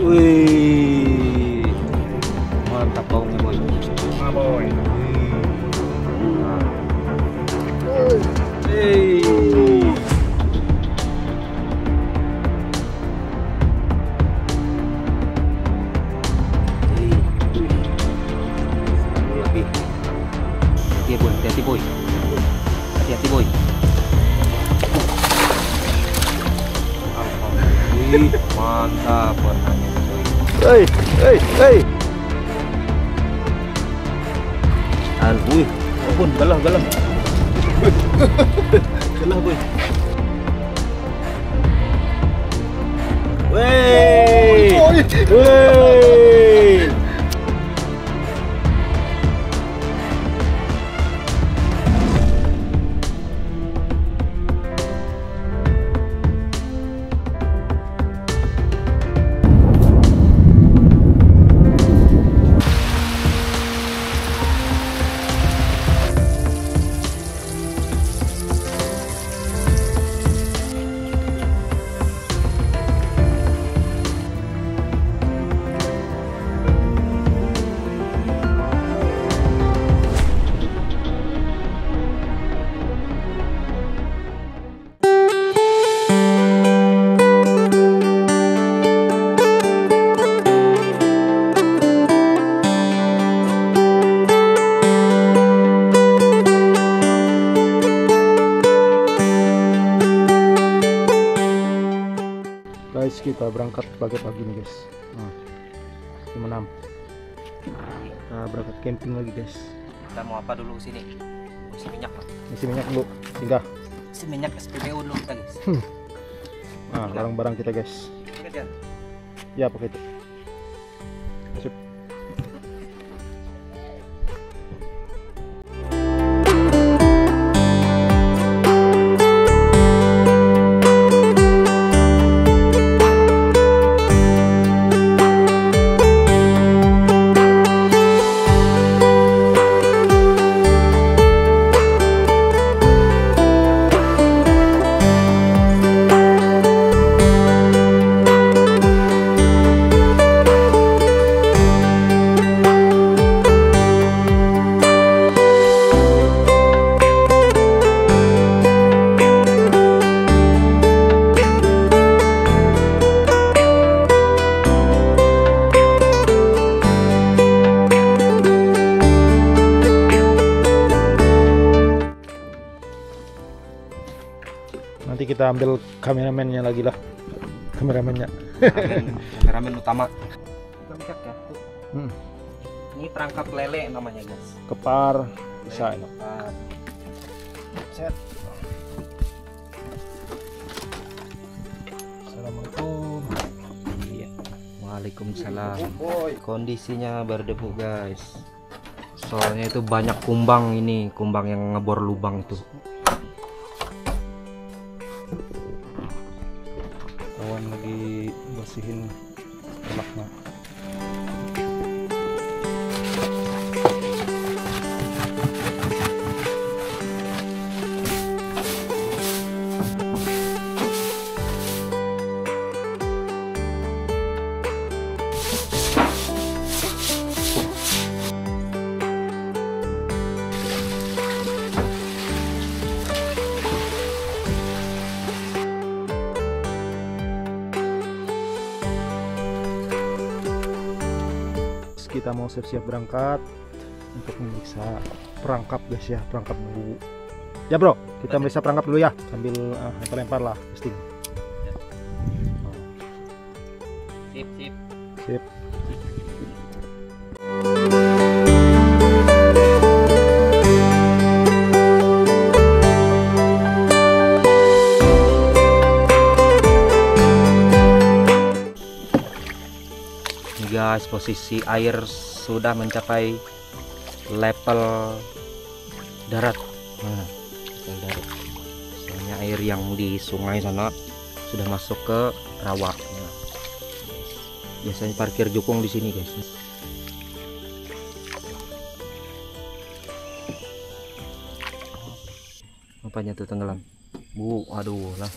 Wih, mantap baunya boy. Boy. Hati-hati boy, hati-hati boy. Wih, mantap warnanya boy. Hey. Wih, ampun, galah. Galah boy. Wih. Guys, kita berangkat pagi-pagi nih guys. Jam 6. Kita berangkat camping lagi guys. Kita mau apa dulu sini? Isi minyak Pak. Isi minyak dulu, singgah. Isi minyak SPBU dulu kita guys. Nah, barang-barang kita guys. Ingat ya? Ya, pakai itu. Sip. Nanti kita ambil kameramennya lagi lah. Kameramennya. Kameramen utama. Kita lihat ya. Ini perangkap lele namanya guys. Kepar bisa ini. Kepar. Set. Assalamualaikum. Iya. Waalaikumsalam. Kondisinya berdebu guys. Soalnya itu banyak kumbang ini, kumbang yang ngebor lubang tuh. Kawan lagi bersihin telaknya. Kita mau siap-siap berangkat untuk memeriksa perangkap guys ya, perangkap bubu. Ya bro, kita meriksa perangkap dulu ya sambil lempar-lempar lah testing. Sip. Guys, posisi air sudah mencapai level darat. Level darat. Soalnya air yang di sungai sana sudah masuk ke rawa. Nah, biasanya parkir jukung di sini guys. Apanya tuh tenggelam? Bu, aduh lah.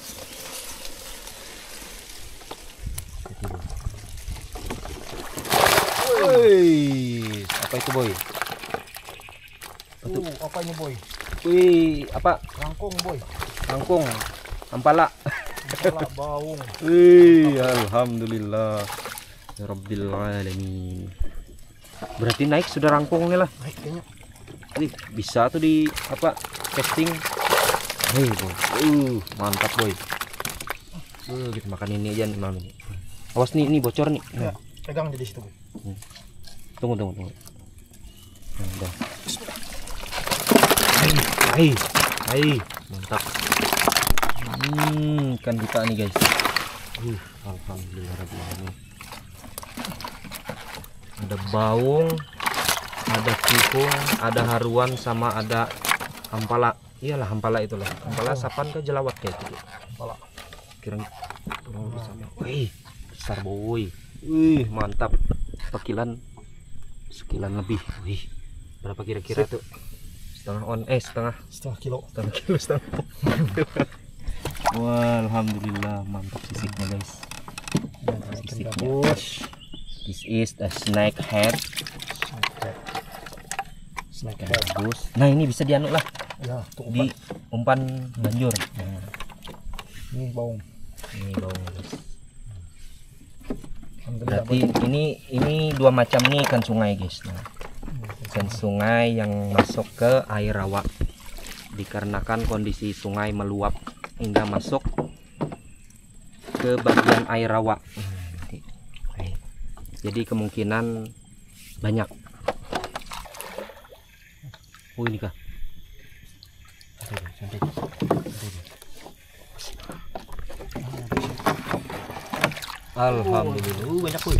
Wih, apa itu boy? Apanya boy? Wih, apa? Rangkong boy. Kangkung, ampala. Salah baung. Wih, alhamdulillah. Ya Rabbil alamin. Berarti naik sudah rangkung nih lah. Naik kayaknya. Wih, bisa tuh di apa? Casting. Hei boy, mantap boy. Kita makan ini aja nih malam ini. Awas nih, ini bocor nih. Ya, pegang di situ boy. Tunggu. Nah, udah. Hai, mantap. Ikan kita nih guys. Alhamdulillah rabbil alamin. Ada baung, ada kikung, ada haruan, sama ada ampala. Iyalah ampala itulah. Ampala sapan ke jelawat kayak gitu. Ampala. Kira bisa. Wih, besar boy. Wih, mantap. Sekilan lebih. Wih, berapa kira-kira tuh? Setengah kilo. Wah, alhamdulillah mantap sisiknya guys. Sisiknya. This is the snakehead. Bagus. Nah, ini bisa dianu lah. Ya, di umpan banjur. Nah, ini baung. Guys. Berarti ini dua macam nih ikan sungai guys. Nah, ikan sungai yang masuk ke air rawa dikarenakan kondisi sungai meluap hingga masuk ke bagian air rawa. Jadi kemungkinan banyak. Ini kah? Alhamdulillah. Banyak boy.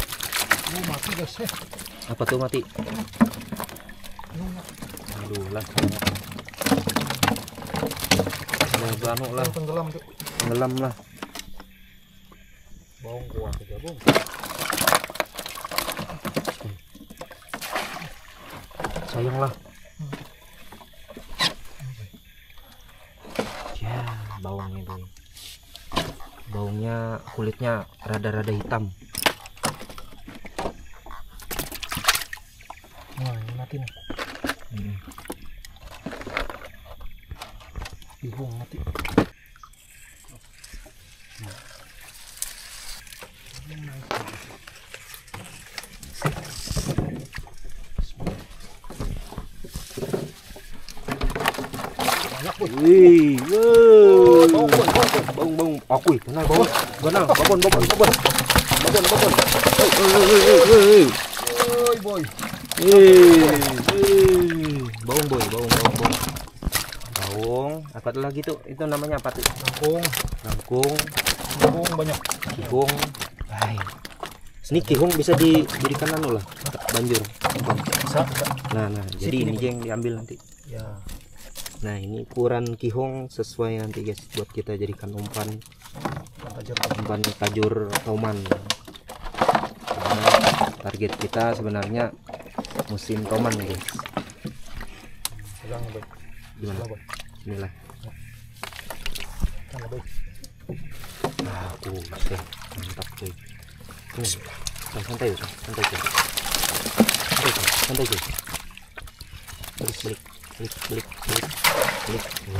Mati guys ya. Apa tuh mati? Aduh lah. Anu lah. Tenggelam lah. Baung kuat aja, Bung. Sayang lah. Ya, bawangnya boy. Baunya kulitnya rada-rada hitam. Wah, ini mati nih. Bihung mati. Wih, baung, aku kenal baung, babon. Boy. Baung. Baung, apa lagi tuh? Itu namanya apa tuh? Kangkung. Baung banyak. Kihung. Ini kihung bisa dijadikan anu lah, banjur. Bisa. Nah, jadi ini yang diambil nanti. Ya. Nah, ini ukuran kihong sesuai nanti guys buat kita jadikan umpan tajur toman. Karena target kita sebenarnya musim toman nih guys. Gimana? Bismillah. Mantap cuy. Santai cuy. Klik.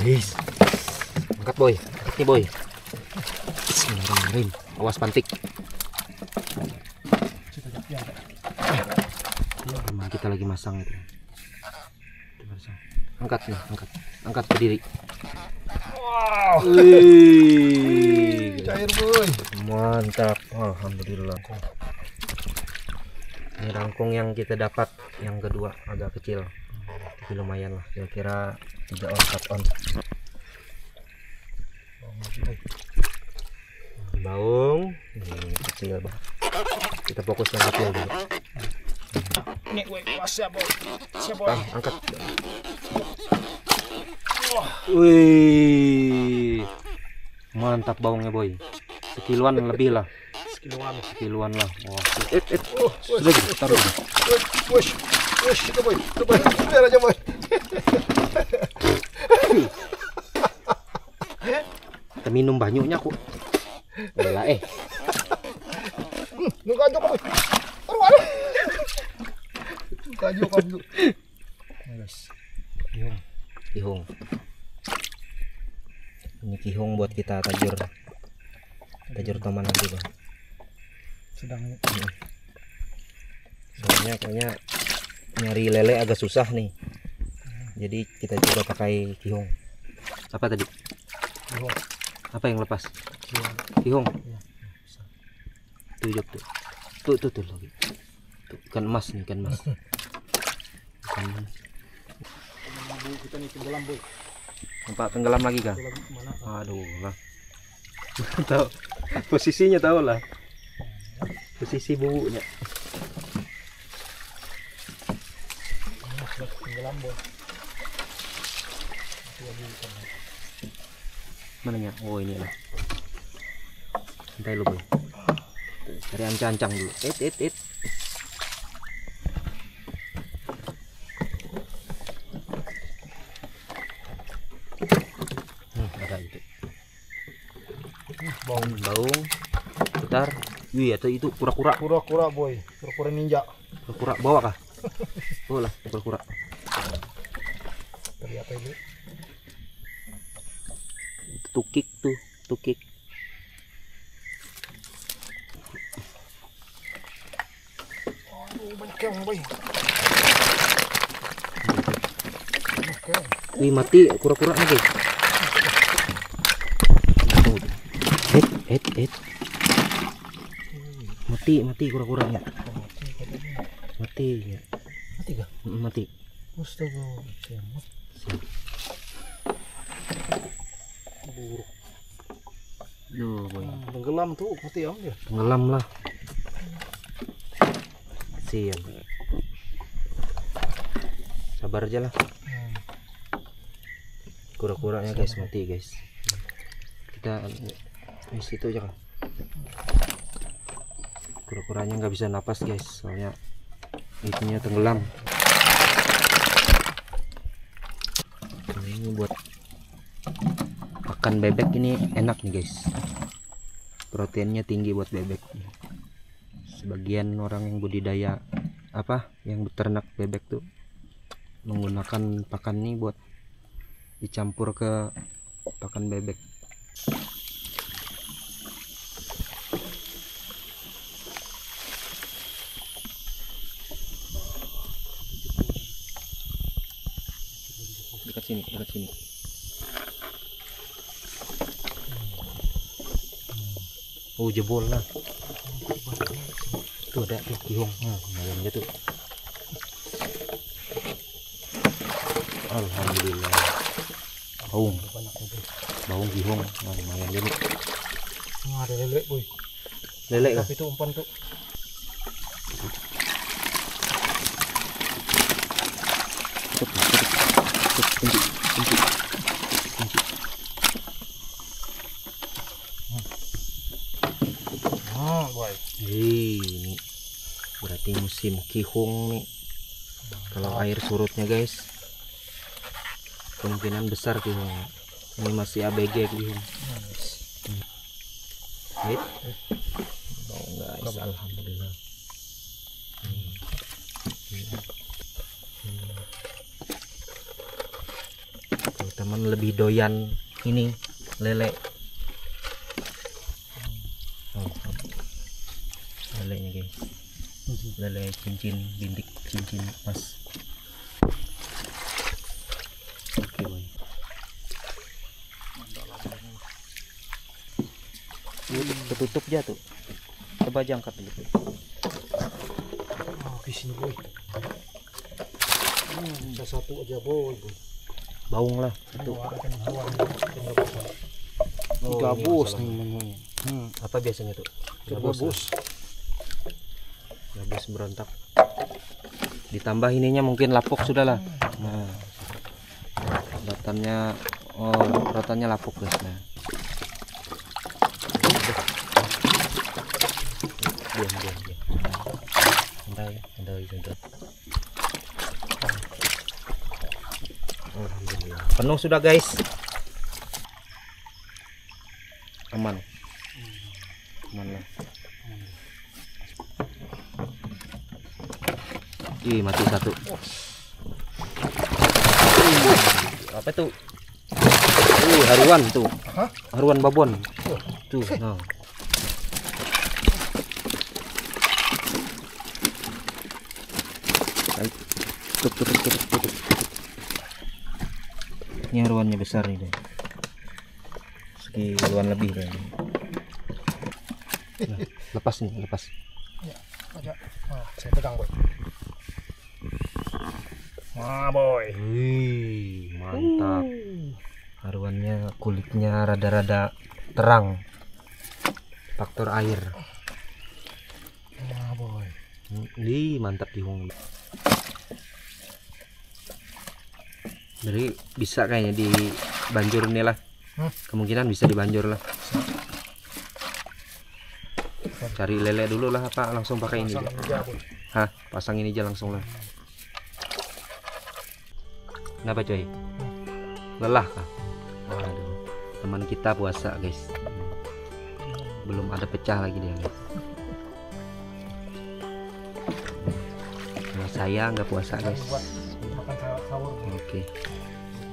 Wis. Angkat boy. Angkat nih boy. Bismillahirrahmanirrahim. Awas pantik. Kita lagi masang itu. Angkat nih, angkat berdiri. Wow. Cair boy. Mantap. Alhamdulillah. Ini rangkung yang kita dapat yang kedua agak kecil. Tapi lumayan lah, kira-kira 3 on 4 on. Baung ini kecil banget. Kita fokus yang kecil dulu. Ini siap boy. Angkat. Wih, mantap baungnya boy. sekiluan lebih lah. Sekiluan lah. Wah. Sudah taruh. Wush, itu boy, lihat aja boy. Kita minum banyaknya kok. Gila Nunggu boy. Taruh. Nunggu. Guys. Kihong. Ini kihong buat kita tajur toman nanti bang. Sedang Soalnya kayaknya nyari lele agak susah nih. Jadi kita coba pakai kihong. Apa tadi? Kihong. Apa yang lepas? Kihong. Ya. Tuh Jok, tuh lagi. Tuh, ikan emas nih, ikan emas. Kita nih tenggelam boy. Nampak tenggelam lagi kah? Lagi kemana? Aduh lah. Tahu posisinya, tahu lah. Posisi bubunya. Tenggelam boy. Mananya? Oh ini lah. Santai lu boy. Cari ancang-ancang dulu. Ada itu. Baung. Putar. Wih, atau itu kura-kura. Kura-kura boy. Kura-kura ninja. Kura-kura bawa kah? Bawa lah kura-kura. Tadi apa ini? Tukik tuh, tukik. Aduh, banyak yang boy. Oke. Wih, mati kura-kuranya guys. Mati kura-kuranya. Mati ya. Mati kah? Mati. Astaga, siamat. Buruk. Duh, boy. Tenggelam tuh, mati ya dia. Tenggelam lah. Siap. Sabar aja lah. Kura-kuranya guys mati guys. Kita di situ aja kan. Kura-kuranya nggak bisa napas guys, soalnya itunya tenggelam. Nah, ini buat pakan bebek ini enak nih guys. Proteinnya tinggi buat bebek. Sebagian orang yang budidaya yang beternak bebek tuh menggunakan pakan ini buat dicampur ke pakan bebek. Dekat sini. Oh, jebol lah. Tuh ada tuh kihong. Lumayan aja tuh. Alhamdulillah. Baung kihong. Lumayan aja nih. Ada lele boy. Lele kah? Tapi itu umpan tuh. Boy. Ini berarti musim kihong nih. Kalau air surutnya guys, kemungkinan besar kihong. Ini masih ABG kihong. Hit. Guys, alhamdulillah. Kalau teman lebih doyan ini lele. Lelenya guys, lele cincin bintik cincin emas. Oke boy. Ketutup aja tuh. Coba aja angkat dulu. Di sini boy. Bisa satu aja boy. Baung lah satu. Gabus nih menunya. Apa biasanya tuh? Gabus. Gabus berontak. Ditambah ininya mungkin lapuk sudah lah. Nah, rotannya lapuk guys. Nah. guys itu. Alhamdulillah. Penuh sudah guys. Aman. Aman lah. Ih, mati satu. Apa itu? Haruan tuh. Hah? Haruan babon. Tuh, nah. Tutup. Ini haruannya besar nih deh. Segi haruan lebih deh. Nah, lepas nih, lepas. Ya, aja. Nah, saya pegang, boy. Wah, boy. Wih, mantap. Haruannya, kulitnya rada-rada terang. Faktor air. Wah, boy. Ih, mantap Kihung. Jadi bisa kayaknya di banjur nih lah. Kemungkinan bisa di banjur lah. Cari lele dulu lah, apa langsung pakai ini aja. Hah, pasang ini aja langsung lah. Kenapa coy? Lelah kah? Waduh, teman kita puasa guys. Belum ada pecah lagi dia guys. Nah, saya nggak puasa guys. Oke,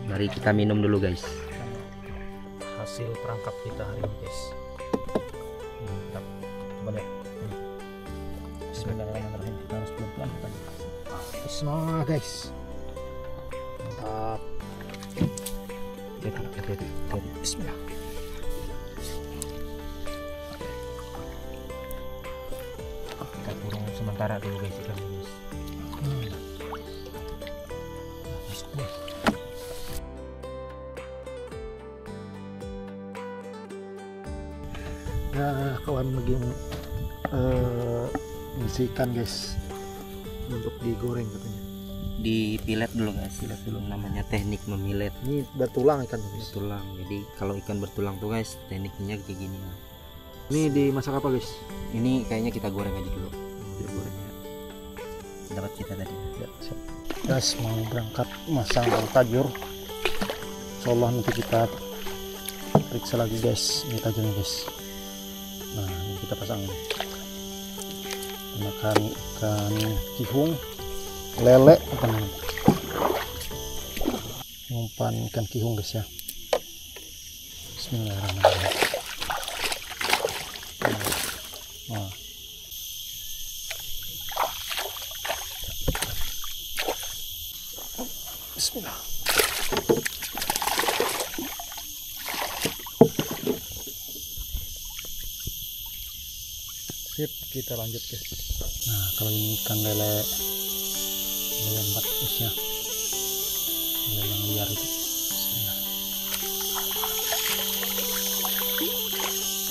mari kita minum dulu guys. Hasil perangkap kita hari ini, guys. Mantap. Boleh. Bismillahirrahmanirrahim. Kita harus pelan-pelan tadi. Bismillah, guys. Mantap. Hati-hati. Bismillah. Kita kurung sementara dulu guys ikan ini. Ya, kawan lagi ngisi ikan guys untuk digoreng katanya. Dipilet dulu guys, pilet dulu, namanya teknik memilet. Ini bertulang ikan guys. Bertulang, jadi kalau ikan bertulang tuh guys tekniknya kayak gini. Ini dimasak apa guys? Ini kayaknya kita goreng aja dulu. Kita gorengnya dapat kita tadi. Ya, siap. Guys, mau berangkat masang tajur. Insyaallah nanti kita periksa lagi guys ini tajurnya guys. Nah, ini kita pasang. Makan ikan kihung, lele apa namanya? Umpan ikan kihung guys ya. Bismillahirrahmanirrahim. Nah. Bismillah. Sip, kita lanjut guys. Nah, kalau ini ikan lele empat guysnya, lele yang liar itu. Bismillah.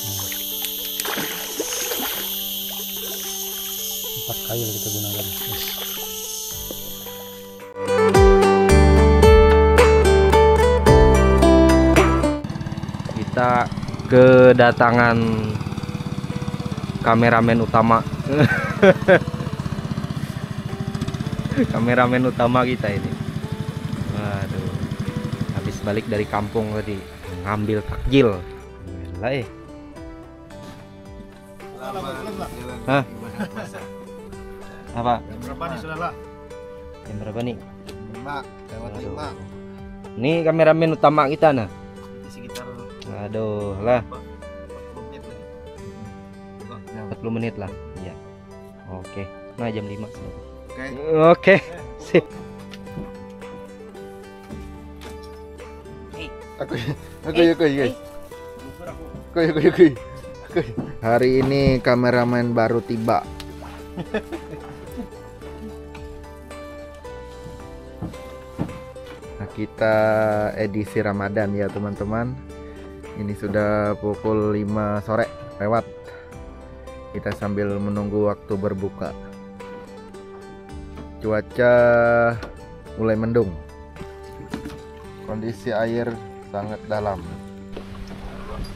Nah. 4 kail kita gunakan guys. Kita kedatangan kameramen utama. Kameramen utama kita ini. Waduh, habis balik dari kampung tadi ngambil takjil. Gila. Hah? Apa? Jam berapa nih saudara? Jam berapa nih? 5. Ini kameramen utama kita nah. Di sekitar Aduh lah, 40 menit lagi. 40 menit lah. Ya. Oke. Nah, jam 5. Oke. Oke. Sip. Hari ini kameramen baru tiba. Nah, kita edisi Ramadan ya teman-teman. Ini sudah pukul 5 sore lewat. Kita sambil menunggu waktu berbuka. Cuaca mulai mendung. Kondisi air sangat dalam.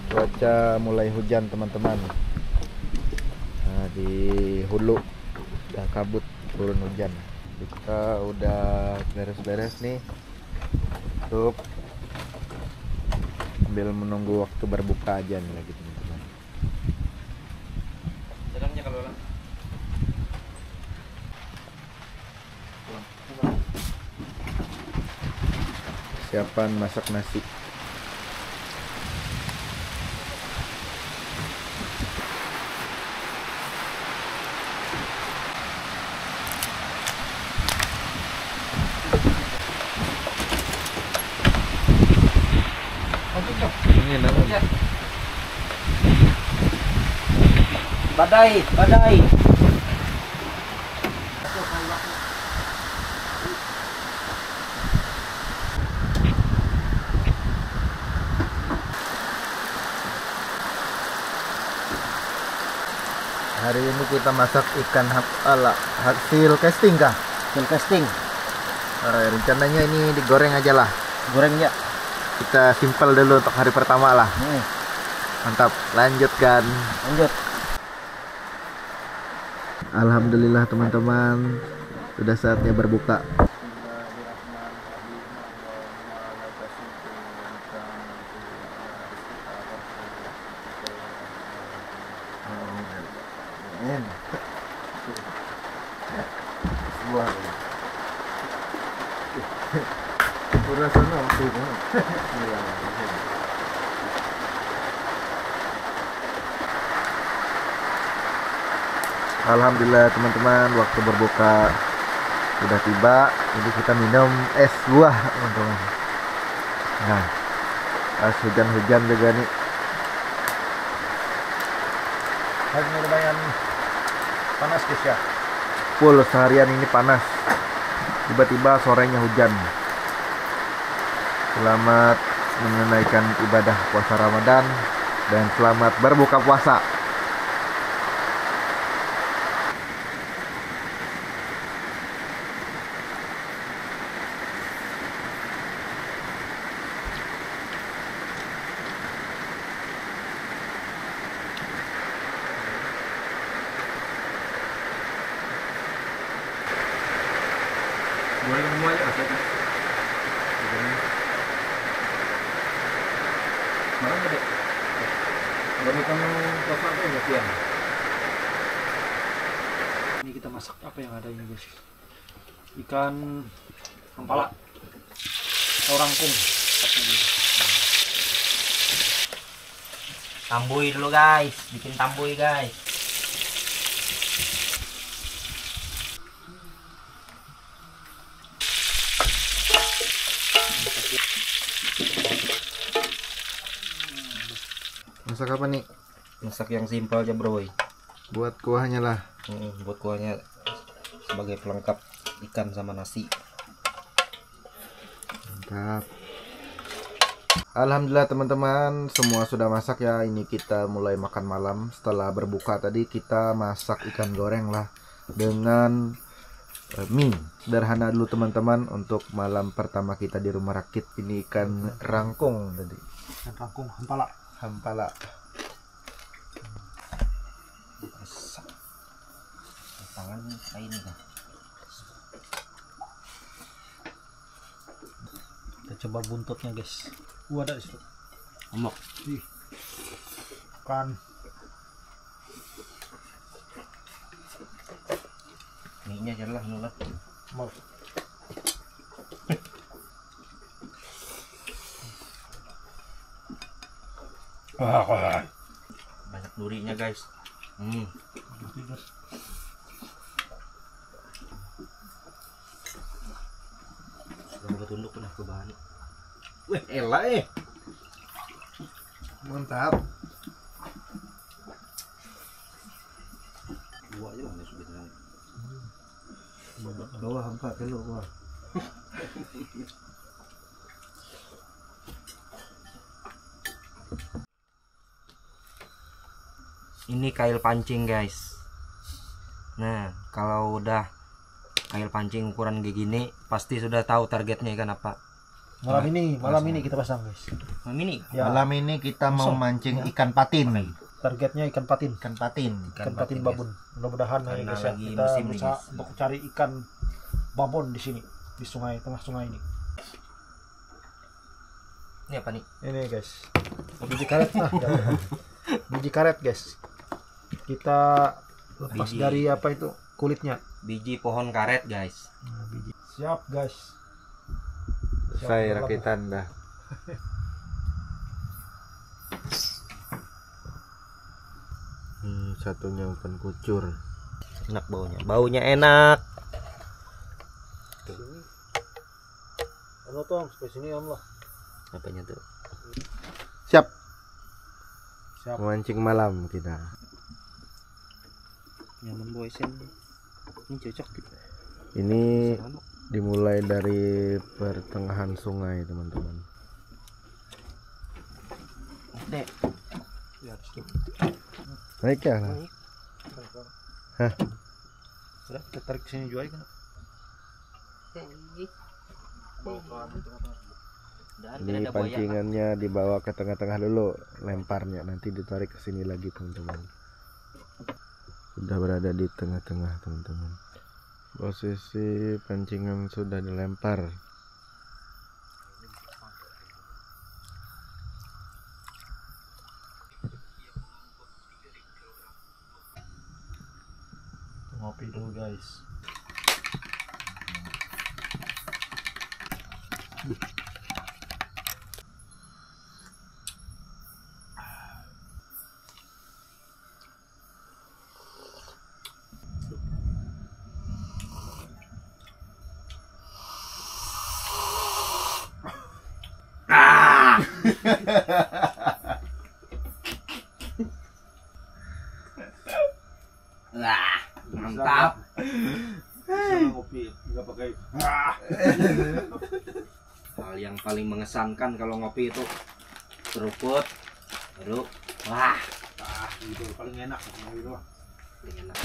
Cuaca mulai hujan teman-teman. Nah, di hulu udah kabut. turun hujan. Kita udah beres-beres nih untuk sambil menunggu waktu berbuka aja nih lagi teman-teman. Dalamnya kalau lah. Siapan masak nasi. Ini namanya. Badai, badai. Hari ini kita masak ikan ala hasil casting kah? Hasil casting. Rencananya ini digoreng aja lah. Gorengnya. Kita simpel dulu untuk hari pertama lah. Mantap, lanjutkan. Lanjut. Alhamdulillah teman-teman, sudah saatnya berbuka. Alhamdulillah teman-teman, waktu berbuka sudah tiba. Jadi kita minum es buah teman-teman. Nah, pas hujan-hujan juga nih. Hari ini lumayan panas guys ya. Full seharian ini panas. Tiba-tiba sorenya hujan. Selamat menunaikan ibadah puasa Ramadan dan selamat berbuka puasa. Goreng semuanya asal. Mana dek? Goreng ikan puasa apa ya Tian? Ini kita masak apa yang ada ini guys? Ikan ampala atau rangkung. Tambui dulu guys, bikin tambui guys. Masak apa nih? Masak yang simpel aja bro. Buat kuahnya lah. Buat kuahnya sebagai pelengkap ikan sama nasi. Mantap. Alhamdulillah teman-teman, semua sudah masak ya. Ini kita mulai makan malam. Setelah berbuka tadi kita masak ikan goreng lah dengan mie. Sederhana dulu teman-teman untuk malam pertama kita di rumah rakit. Ini ikan rangkung tadi. Ikan rangkung ampala. Hampala. Masak. Tangan kayak ini kan. Kita coba buntutnya guys. Ada di situ. Omok. Ih. Kan Mie-nya jelas nulat. mau Banyak durinya guys. Udah tunduk pernah ke bahan. Weh, elah Mantap. Dua aja lah sebenarnya. Bawah hampa dulu gua. Ini kail pancing guys. Nah, kalau udah kail pancing ukuran kayak gini, pasti sudah tahu targetnya ikan apa. malam ini kita pasang guys. Malam ini Ya. Malam ini kita mau mancing ikan patin. targetnya ikan patin. Ikan patin. Ikan patin babon. Mudah-mudahan ya Karena guys ya, lagi kita musim nih, berusaha guys. untuk cari ikan babon di sini, di sungai, tengah sungai ini. Ini apa nih? Ini guys, biji karet. Nah, biji karet guys. Kita lepas Biji. dari apa itu kulitnya. Biji pohon karet guys. Nah, biji. Siap guys. Siap Saya berlabuh. rakitan dah. Satunya umpan kucur. Enak baunya. Baunya enak. Sini. Ano tong, sampai sini Allah. Apanya tuh? Siap. Siap. Memancing malam kita. Nyaman boys ini cocok gitu. Ini dimulai dari pertengahan sungai teman-teman. Dek. Ya, siap. Naik ya. Hah? Sudah, kita tarik ke sini juga kan. Ini pancingannya dibawa ke tengah-tengah dulu, lemparnya nanti ditarik ke sini lagi teman-teman. Sudah berada di tengah-tengah teman-teman. Posisi pancingan sudah dilempar. Ngopi dulu guys. Wah, mantap. Ngopi nggak pakai. Hal yang paling mengesankan kalau ngopi itu seruput, baru wah, Itu paling enak ngopi doang. paling enak.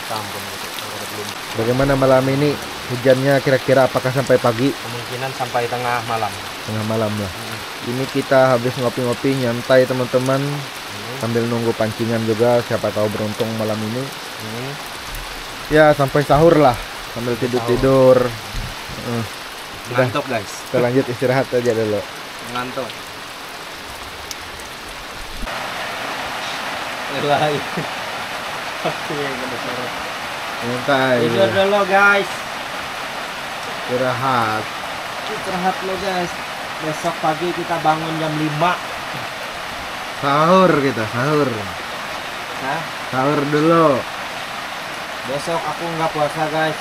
Tampon gitu. Belum. Bagaimana malam ini? Hujannya kira-kira apakah sampai pagi? Kemungkinan sampai tengah malam. Tengah malam lah. Ini kita habis ngopi-ngopi nyantai teman-teman, sambil nunggu pancingan juga, siapa tahu beruntung malam ini. Ya sampai sahur lah, sambil tidur-tidur. Ngantuk guys. Kita lanjut istirahat aja dulu. Ngantuk. Nyantai. Tidur dulu guys. Istirahat. Istirahat lo guys. Besok pagi kita bangun jam 5. Sahur kita, sahur. Nah, Sahur dulu. besok aku nggak puasa guys.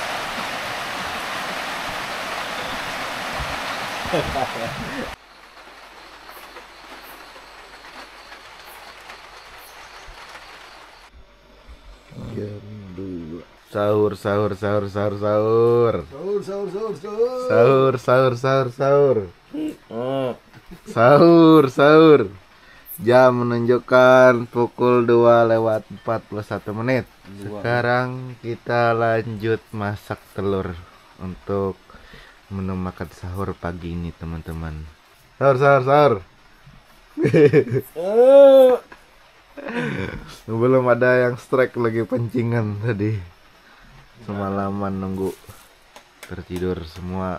Jam 2. Sahur, sahur, sahur, sahur, sahur. Sahur. Sahur, sahur, sahur, sahur. Sahur, sahur. Jam menunjukkan pukul 2:41 menit. Sekarang kita lanjut masak telur untuk menu makan sahur pagi ini, teman-teman. Sahur, sahur, sahur. Belum ada yang strike lagi pancingan tadi. Semalaman nunggu tertidur semua.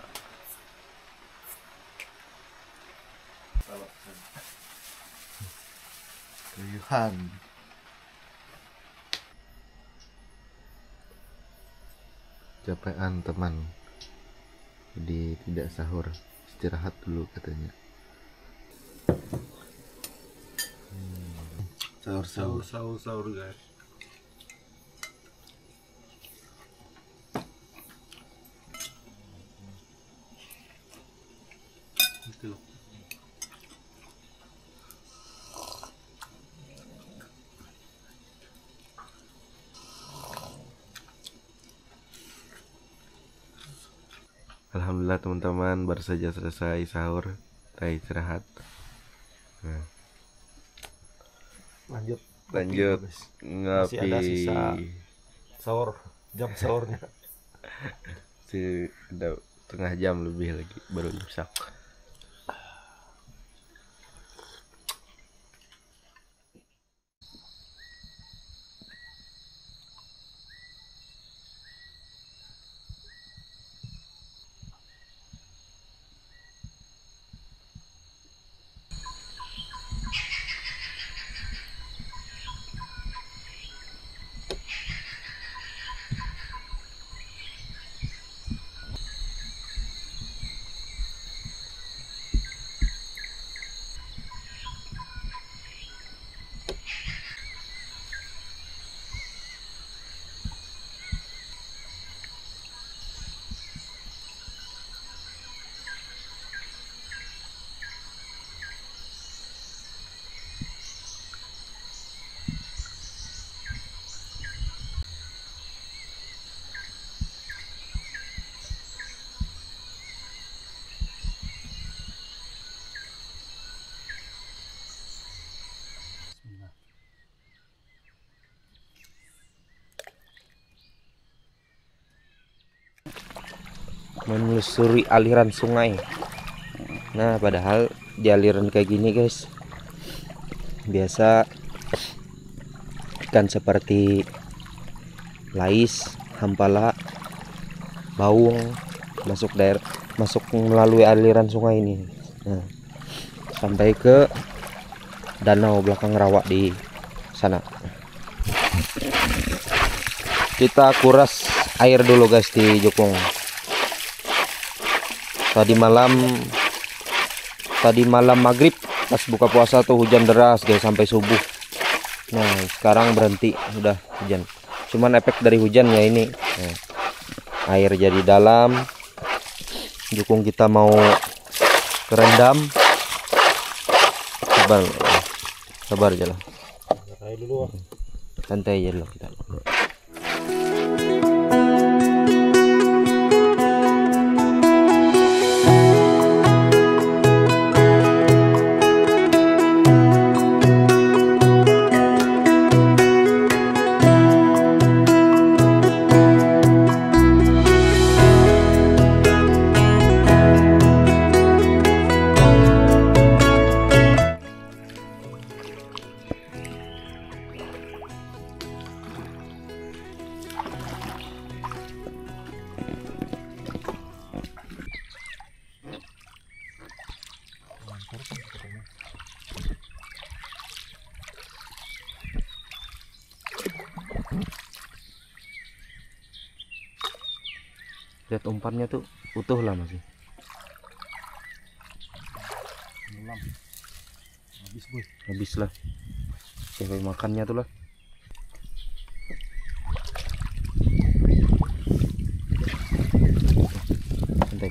Kuyuhan. Capean teman, jadi tidak sahur, istirahat dulu katanya. Sahur, sahur. Sahur guys. Itu. Alhamdulillah teman-teman, baru saja selesai sahur, kita istirahat. Nah, Lanjut ngopi. Masih ada sisa sahur, jam sahurnya. Udah setengah jam lebih lagi baru imsak. Menelusuri aliran sungai. Nah, padahal di aliran kayak gini guys, biasa ikan seperti lais, hampala, baung masuk melalui aliran sungai ini. Nah, sampai ke danau belakang rawa di sana. Kita kuras air dulu guys di jukung. Tadi malam maghrib pas buka puasa tuh hujan deras guys sampai subuh. Nah, sekarang berhenti, udah hujan. Cuman efek dari hujan ya ini. Nah, air jadi dalam. Jukung kita mau kerendam. Sabar aja lah. Santai aja dulu kita. Lihat umpannya tuh utuh lah masih. Habis lah. Cewek makannya tuh lah. Santai.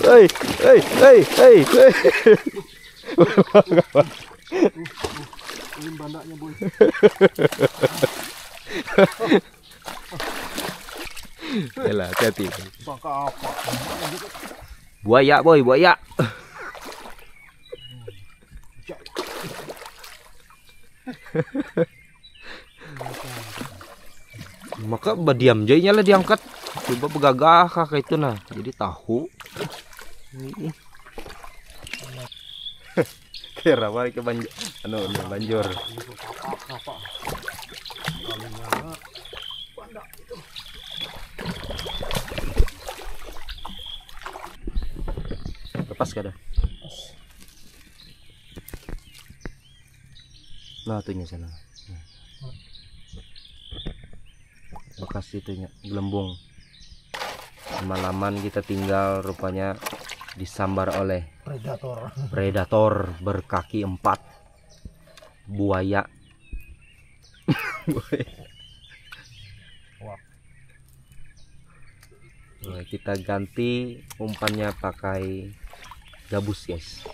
Hei. Ini bandaknya boy. Yalah, hati-hati. Sangka apa? Buaya boy, buaya. Maka badiam jadinya lah diangkat. Coba begagah kayak itu nah. Jadi tahu. Kira balik ke banjur. Banjur. Lepas kada. Nah, tuhnya sana. Bekas itunya gelembung. Semalaman kita tinggal rupanya disambar oleh predator berkaki 4 buaya. Nah, kita ganti umpannya pakai gabus guys.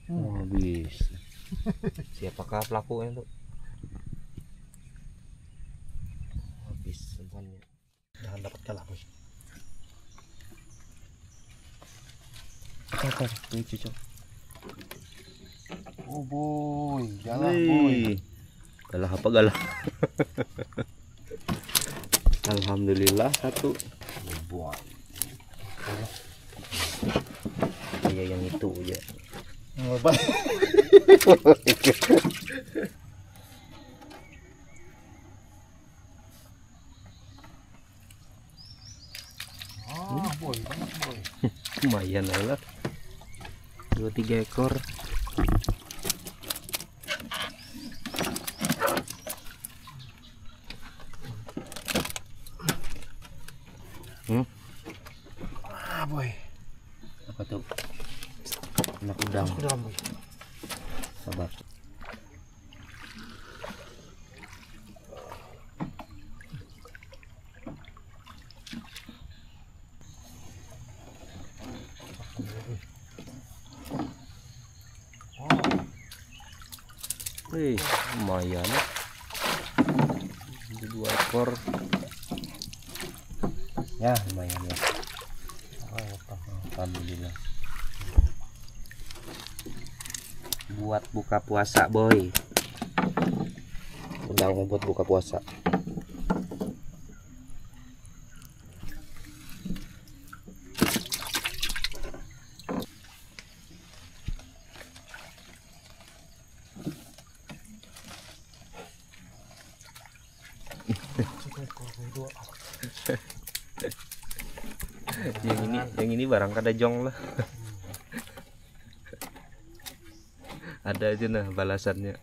Habis. Siapakah pelakunya tuh? Habis umpannya. Jangan dapat kalah boy. Cocok, ini cocok. Oh boy, galah boy. Galah apa galah? Alhamdulillah satu. Boy. Kayak yang itu ya. Oh, boy. Ah, boy, banyak boy. Lumayan lah. 2-3 ekor. Ah, boy. Apa tuh? Anak udang. Masuk ke dalam boy. Sabar. Wih, lumayan. 2 ekor. Ya, lumayan ya. Alhamdulillah. Buat buka puasa, boy. Udang buat buka puasa. yang ini barang kada jong lah. Ada aja nah balasannya.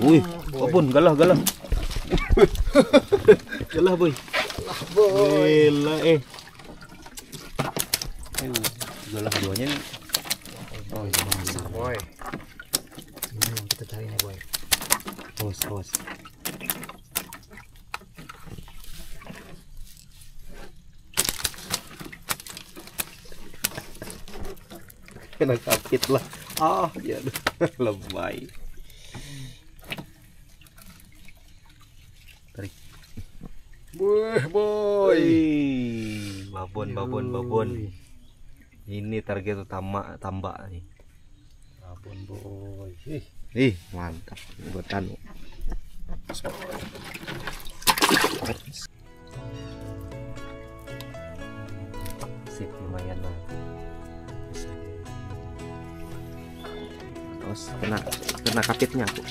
Wih, apun galah. Galah boy. Gila galah duanya nih. Oh, Besar boy. Ini yang kita cari nih boy. Awas. Kena sakit lah. Ya lebay. Tarik. Boy. Babon. Ini target utama tambak nih. Babon boy. Mantap. Buat anu. Sip, lumayan lah. Terus kena kapitnya aku.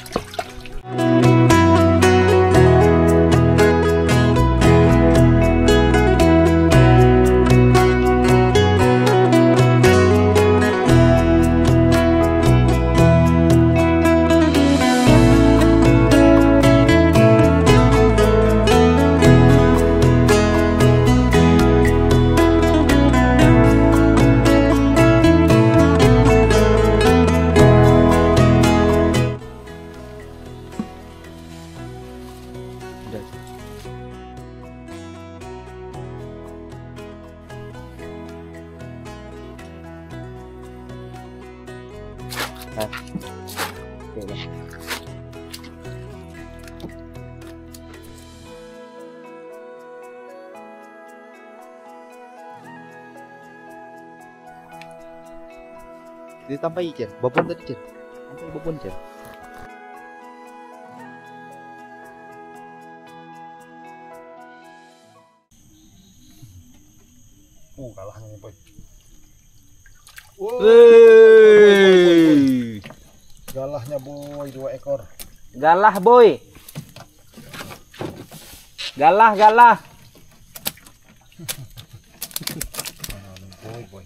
Oke lah. Ditambah ikan, babon tadi Cen. Sampai babon Cen. Kalahnya nih boy. Galahnya boy, 2 ekor. Galah boy. Galah. Boy.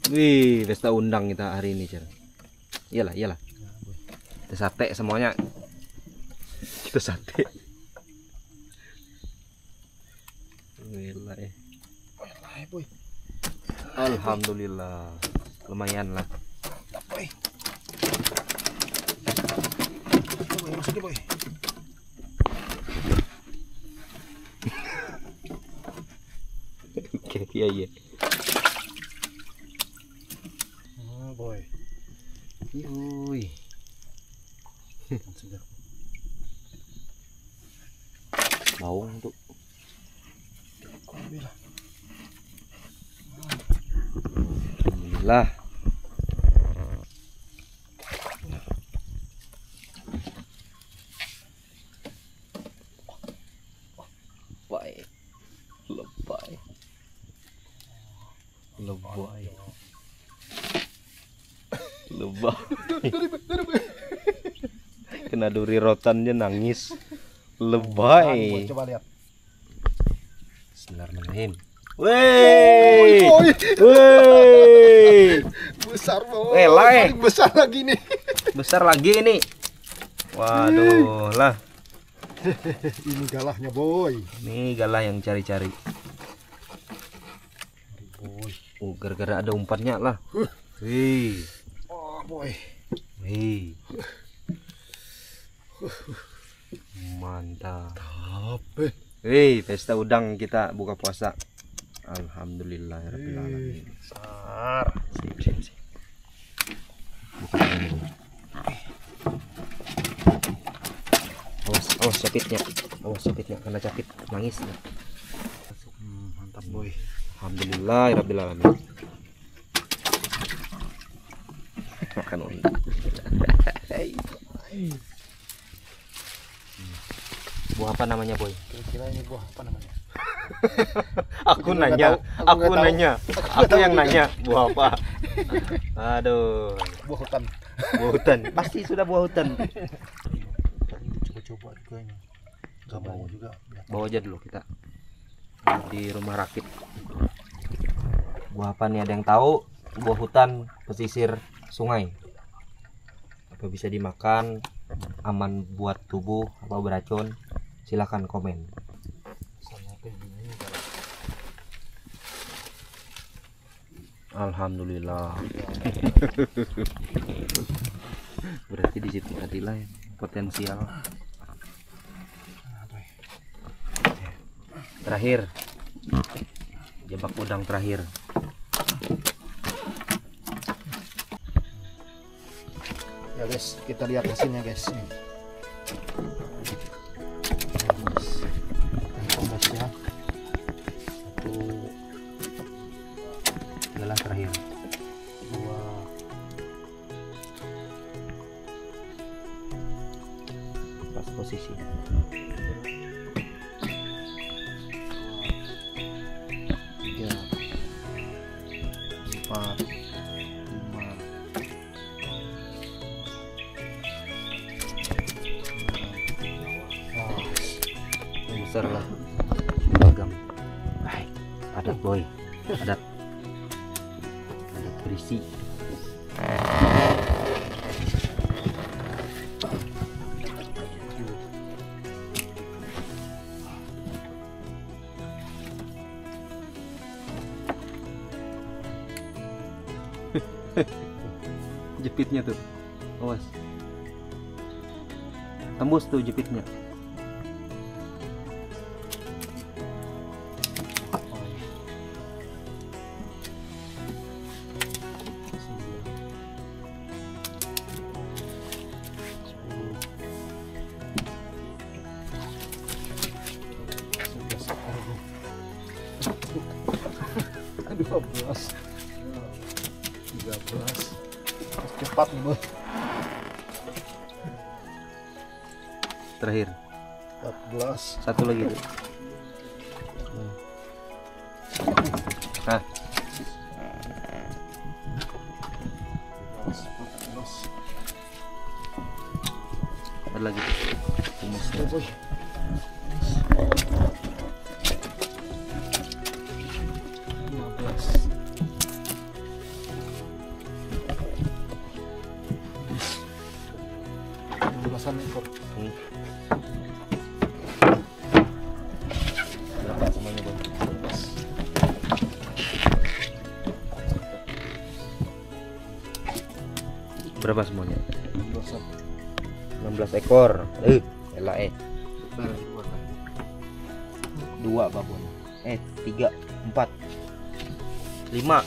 Wih, pesta undang kita hari ini, Cer. Iyalah. Kita sate semuanya. Kita sate. Gila ya. Boy. Alhamdulillah. Lumayan lah. Boy. Boy, masuk boy. Oke, iya. Oh, boy. Wih. Segar. Bawang tuh. Alhamdulillah. Lebay. Kena duri rotannya nangis. Lebay. Coba lihat. Bismillahirrahmanirrahim. Wey. Besar boy. Paling besar lagi nih. Besar lagi ini. Waduh lah. Ini galahnya boy. Ini galah yang cari-cari. Boy. Gara-gara ada umpannya lah. Wih. Oh boy. Wih. Mantap. Wih, pesta udang kita buka puasa. Alhamdulillahirrahmanirrahim. Besar. Sip. Buka ini. Awas capitnya, kena capit nangis. Mantap boy. Alhamdulillahirrahmanirrahim. Makan undang. Buah apa namanya boy? Kira-kira ini buah apa namanya? Aku nanya. Aku yang nanya buah apa? Aduh. Buah hutan. Buah hutan. Pasti sudah buah hutan. Coba kayaknya. Gak bau juga. Bawa aja dulu kita di rumah rakit. Buah apa nih, ada yang tahu? Buah hutan pesisir sungai. Apa bisa dimakan, aman buat tubuh, apa beracun? Silahkan komen. Alhamdulillah. Berarti di situ tadilah yang potensial. Terakhir, jebak udang terakhir. Ya guys, kita lihat hasilnya guys. Guys ya. Satu adalah terakhir. Dua. Pas posisi. Tiga. Empat. Lima. Besar lah, beragam. Baik, padat boy, padat berisi. Jepitnya tuh, awas, tembus tuh jepitnya. Aduh, 12. 13. Cepat nih boy. Terakhir, 14. satu lagi tuh. Nah, 14. ada lagi tuh. Tumusnya. Boy. Belasan ekor. Berapa semuanya bang? Berapa semuanya? 16 ekor. Elah dua babon. 3, 4. 5.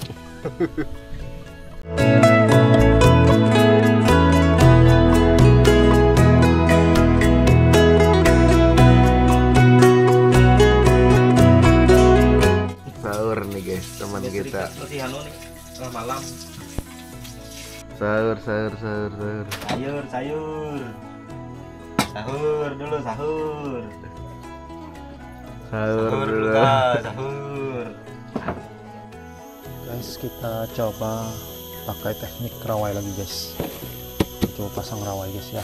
Sahur nih guys, teman kita. Malam. Sahur. Sahur dulu, sahur. Sahur dulu. Sahur. Guys, kita coba pakai teknik rawai lagi guys. Coba pasang rawai guys ya.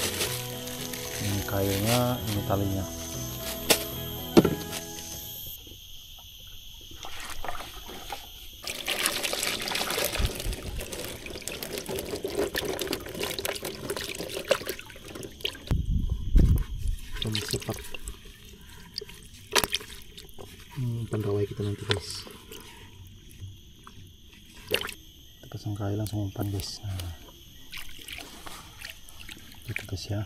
Ini kayunya, ini talinya. Cepat rawai kita nanti guys. Kita pasang kayu langsung umpan guys. Nah, gitu guys ya.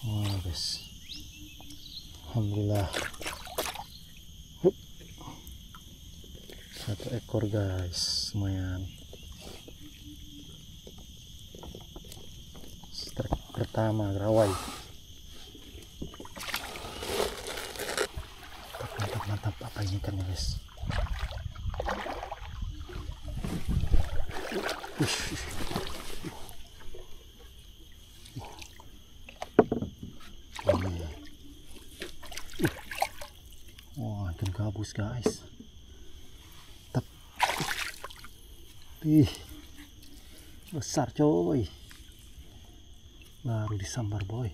Wah guys, alhamdulillah. 1 ekor guys, lumayan. Strike pertama rawai. Mantap apa ini kan guys. Wah, ikan gabus guys. Ih, besar coy, baru disambar boy.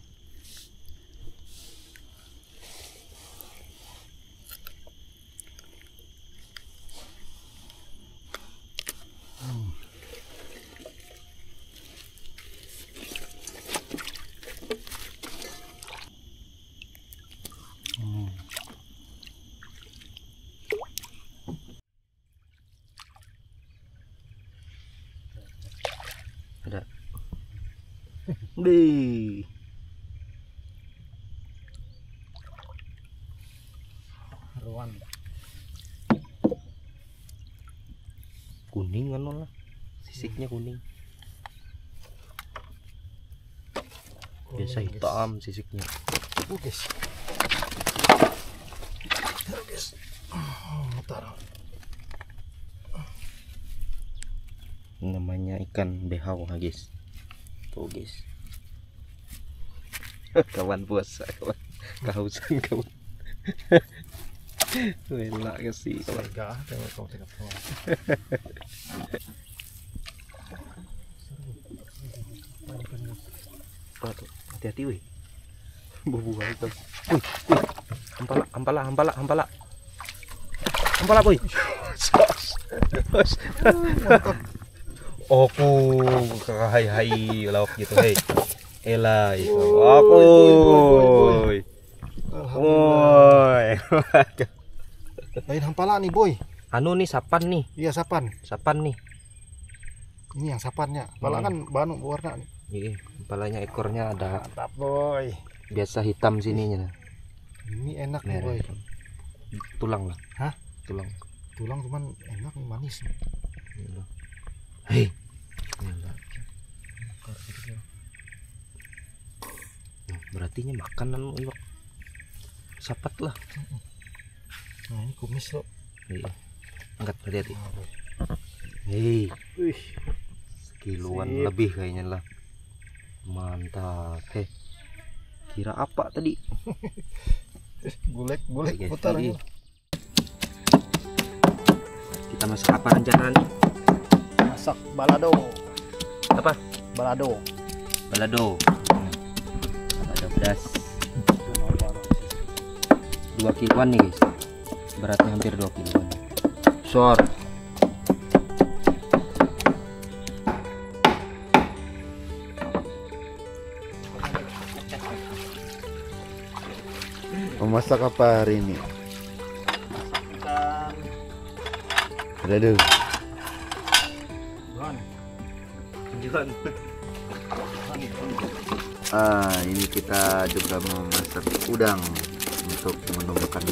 Ada. Di. Haruan. Kuning kan lah. Sisiknya kuning. Biasa hitam sisiknya. Guys. Guys. Taruh. Namanya ikan behau guys. Tuh guys. Kawan puasa, kawan kehausan kawan. Enak ke sih kawan. Hati-hati weh. Bubuh itu. Hampala boy. Oku hai lauk gitu hei. Elai. Oku. Woi. Lain hampala nih boy. Anu nih sapan nih. Iya sapan. Sapan nih. Ini yang sapannya. Pala kan banu warna nih. Iya, kepalanya ekornya ada Mantap boy. biasa hitam sininya. Ini enak nih boy. Tulang lah. Hah? Tulang. Tulang cuman enak nih, manis. Hei. Berarti ini makanan iwak. Sapat lah. Nah ini kumis loh. Iya. Angkat hati-hati. Hei. Wih. Sekiluan Sip. lebih kayaknya lah. Mantap. Hei. Kira apa tadi? Golek Guys, putar jadi aja. kita masak apa rencananya? Masak balado. Apa? Balado. Balado. Balado pedas. 2 kiloan nih guys. Beratnya hampir 2 kiloan. Sor. Memasak apa hari ini? Ikan Balado. bulan. Ini kita juga memasak udang untuk menu makan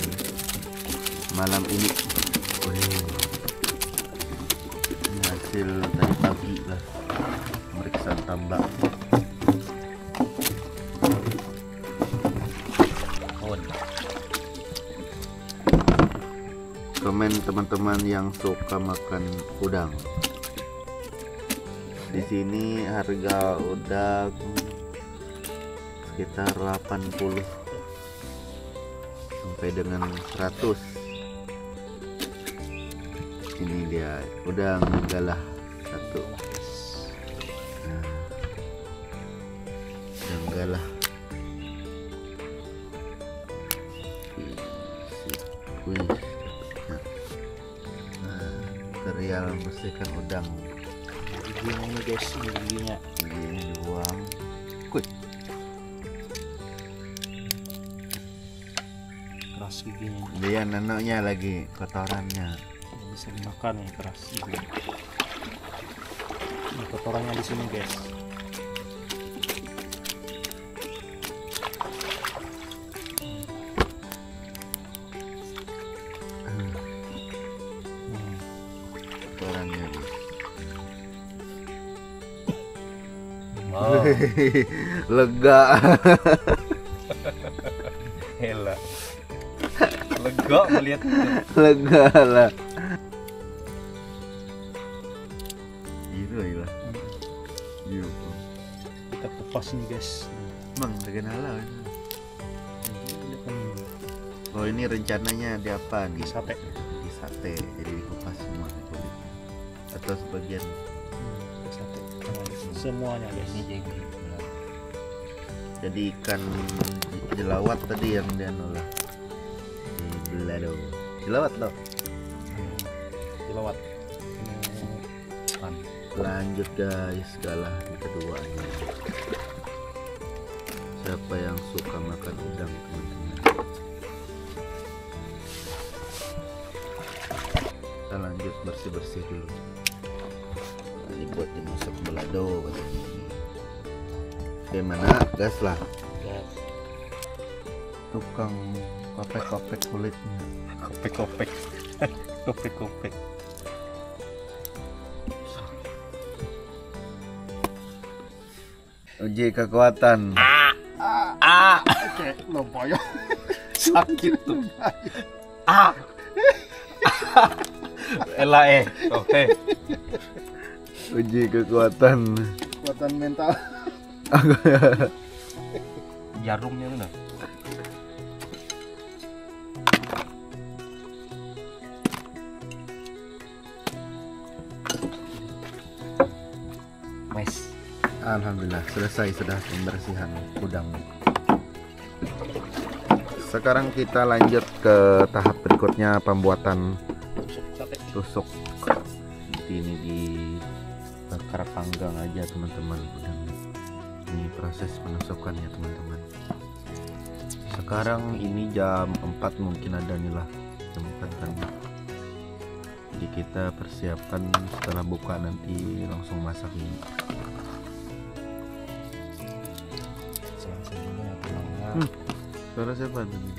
malam ini. Ini hasil tadi pagi lah, pemeriksaan tambak. Komen teman-teman yang suka makan udang. Di sini harga udang sekitar 80 sampai dengan 100. Ini dia udang galah satu. Nah, udang galah. Wih. Material bersihkan udang. Giginya ini guys, giginya. Ini dibuang. Kuy. Keras giginya. Dia nanoknya lagi kotorannya. Bisa dimakan ya, keras giginya. Ini kotorannya di sini guys. Kotorannya. Wow. Lega. Hela. Lega melihat itu. Lega lah. Gila. Iya. Kita kupas nih guys. Mang, dengan halal. Oh, ini rencananya di apa nih? Di sate. Di sate. Jadi dikupas semua kulitnya. Atau sebagian. Sate. Semuanya guys. Ini jadi Jadi ikan jelawat tadi yang dia nolak. Belado. Jelawat loh. Dilawat. Lanjut guys, galah di keduanya. Siapa yang suka makan udang teman-teman? Kita lanjut bersih-bersih dulu. Nah, ini buat dimasak belado katanya. Bagaimana gas lah. Tukang kopek-kopek kulitnya. kopek-kopek. Kopek-kopek. Uji kekuatan. Oke, lupa ya. Sakit tuh. Elah oke. Uji kekuatan. Kekuatan mental. Jarumnya mana? Mas. Alhamdulillah selesai sudah pembersihan udang. Sekarang kita lanjut ke tahap berikutnya, pembuatan tusuk. Ini di bakar panggang aja teman-teman udang. Ini proses penusukannya teman-teman. Sekarang ini jam 4 mungkin ada nih lah, jam 4 kan. Jadi kita persiapan setelah buka nanti langsung masak ini. Suara siapa tadi?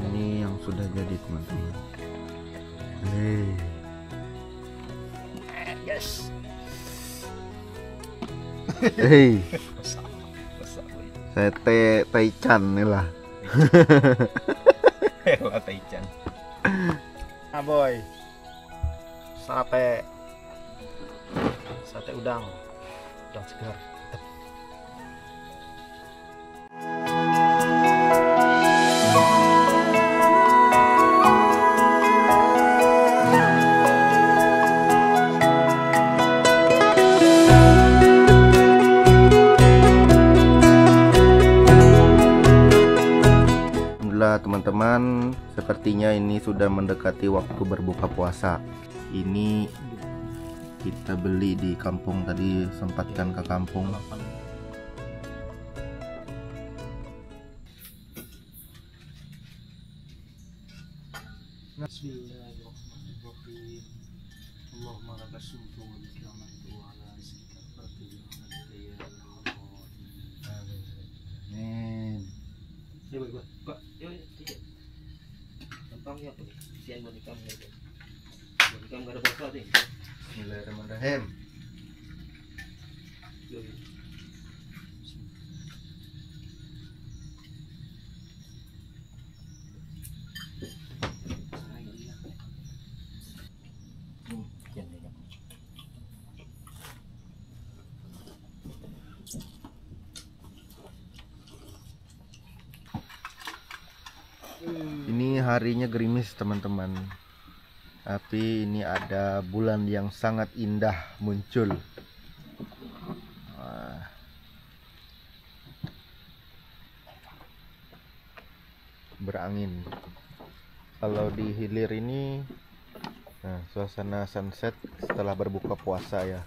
Ini yang sudah jadi teman-teman. Yes. Hei, saya Taichan nih lah. Elah Taichan. Boy. Sate udang segar. Teman-teman, sepertinya ini sudah mendekati waktu berbuka puasa. Ini kita beli di kampung tadi, sempatkan ke kampung. Bismillahirrahmanirrahim. Allahumma lakal sumtu wa bika amantu wa ala rizqika fartuju rahmatika ya Allah. Amin. Ya baik, Pak. Yuk, tiket. Gampang ya, Pak. Sian bonikam gitu. Bonikam enggak ada bosa deh. Bismillahirrahmanirrahim. Yuk. Ini harinya gerimis teman-teman, tapi ini ada bulan yang sangat indah muncul. Wah. Berangin. Kalau di hilir ini, nah, suasana sunset setelah berbuka puasa ya.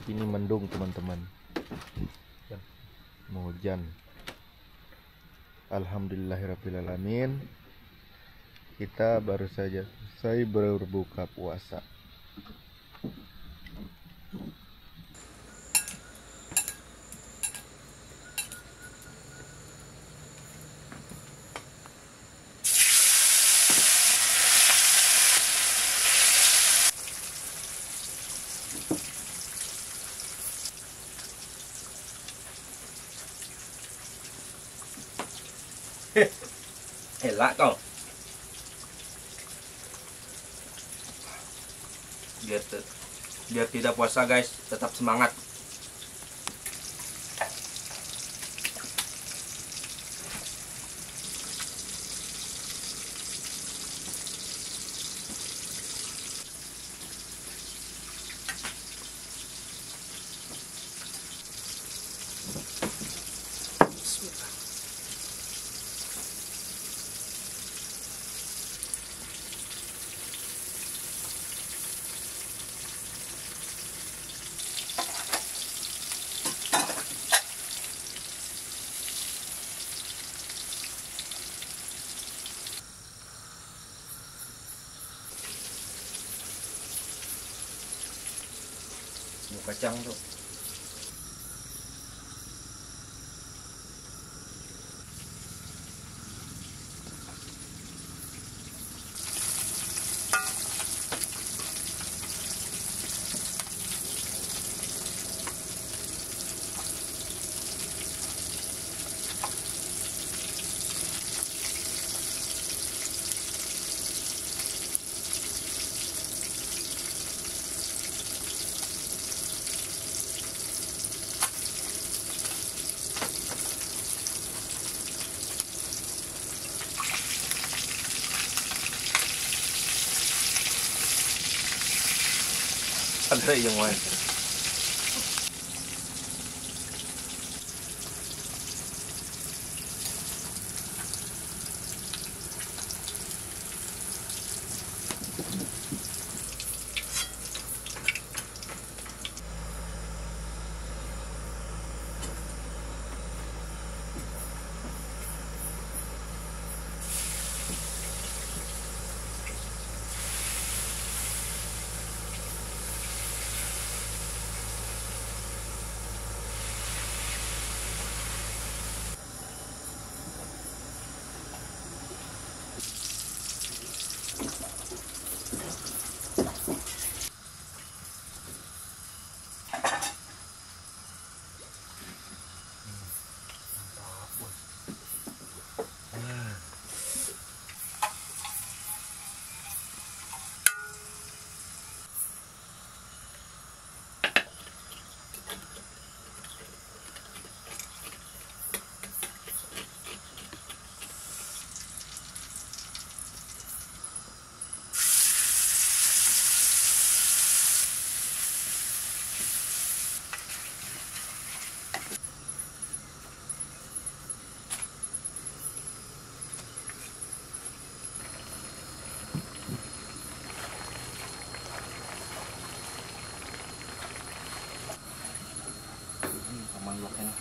Ini mendung teman-teman, mau hujan. Alhamdulillahirrabbilalamin. Kita baru saja selesai berbuka puasa. Elak kau. Biar tidak puasa guys, tetap semangat. Kacang tuh. Ada yang lain. bloknya.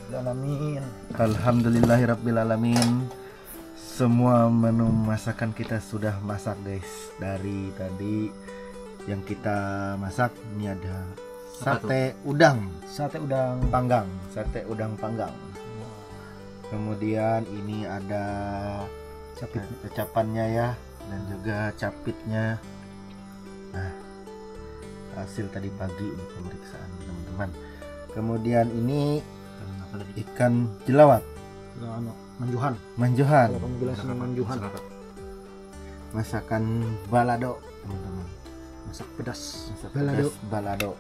Alhamdulillahirrahmanirrahim. Alhamdulillahirrabbilalamin. Semua menu masakan kita sudah masak guys. Dari tadi yang kita masak ini ada sate udang Sate udang. panggang, sate udang panggang. Kemudian ini ada Capit. kecapannya ya, dan juga capitnya. Nah, hasil tadi pagi ini pemeriksaan teman-teman. Kemudian ini ikan jelawat, Manjuhan. manjuhan, Kalau kamu jelasin manjuhan. masakan balado teman-teman. Masak pedas. Masak Balado. pedas balado.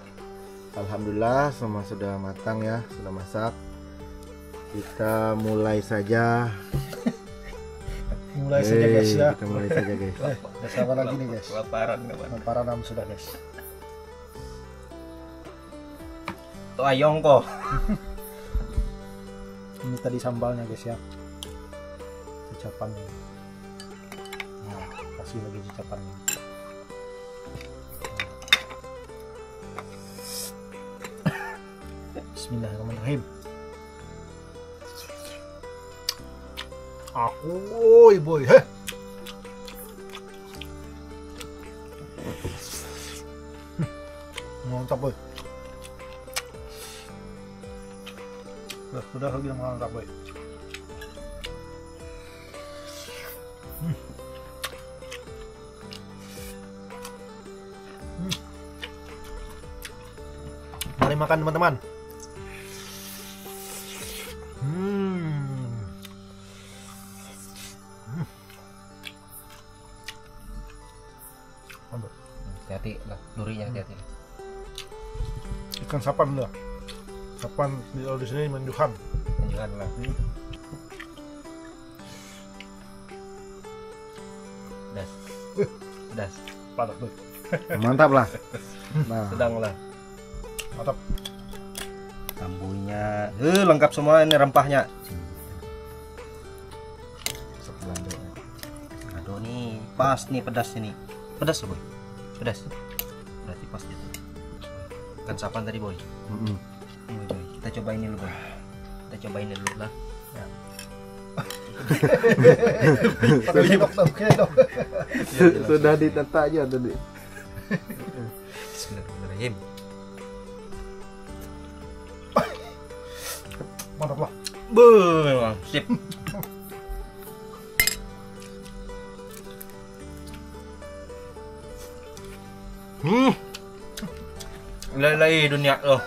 Alhamdulillah semua sudah matang ya, sudah masak. Kita mulai saja. Mulai saja guys ya. Kita mulai saja guys. Udah sabar lagi nih guys. Kelaparan kawan. Laparan sudah guys. Tuh ayong kok. Ini tadi sambalnya guys ya. Kecapannya. Nah, kasih lagi kecapannya. Bismillahirrahmanirrahim. Aku boy, heh. Mantap boy. Sudah lagi mantap boy. Mari makan teman-teman. Hati-hati lah, durinya hati-hati. Ikan sapan dah. Sapan di sini manjuhan. Jangan lah. Das. Das. Padat boy. Mantap lah. Nah, Sedang lah. Mantap. Kambunya. Lengkap semua ini rempahnya. Aduh nih, pas nih pedas ini. Pedas loh, boy. Pedas. Berarti pas gitu. Ikan sapan tadi, boy. Ini, boy. Kita coba ini dulu, boy. Kita coba ini dulu lah. Ya. sudah ditata aja tadi. Bismillahirrahmanirrahim. Mantap lah. Beuh, sip. Lelai dunia loh.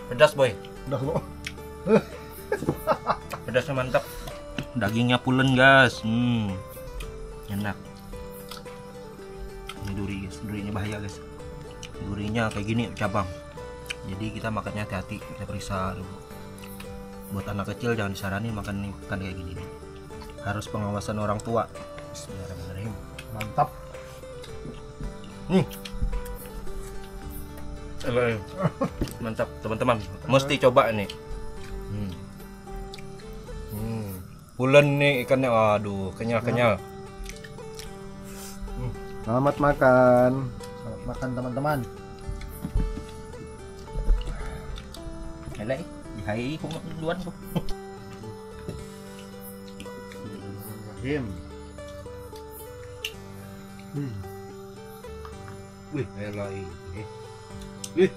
Pedas boy, Udah semua. pedasnya mantap. Dagingnya pulen guys, enak. Ini duri guys, durinya bahaya guys. Durinya kayak gini cabang. Jadi kita makannya hati-hati, kita periksa dulu. Buat anak kecil jangan disaranin makan ikan kayak gini. Harus pengawasan orang tua. Bismillahirrahmanirrahim. Mantap. Mantap teman-teman, mesti coba nih. Pulen nih ikannya, aduh kenyal-kenyal. Selamat makan. Selamat makan teman-teman. Helai, dihai kok duluan kok. Wih, helai. Wih.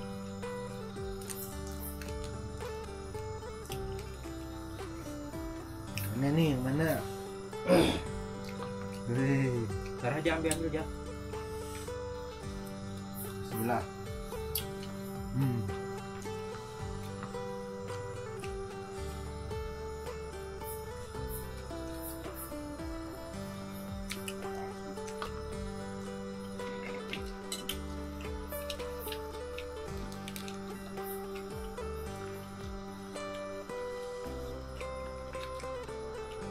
Mana nih, yang mana? Sekarang aja ambil aja. Bismillah.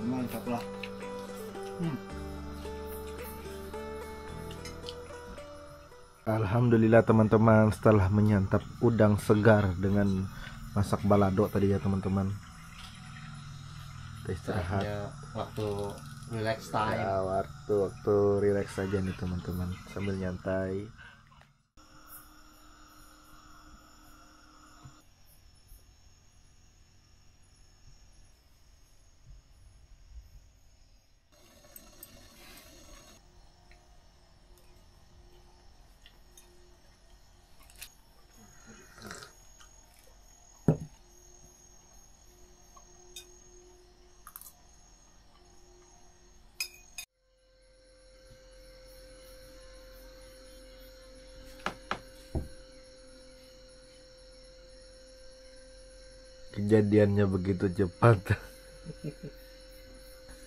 Mantap lah. Alhamdulillah teman-teman, setelah menyantap udang segar dengan masak balado tadi ya teman-teman, kita istirahat. Waktu relax time. Ya, waktu relax saja nih teman-teman sambil nyantai. Kejadiannya begitu cepat.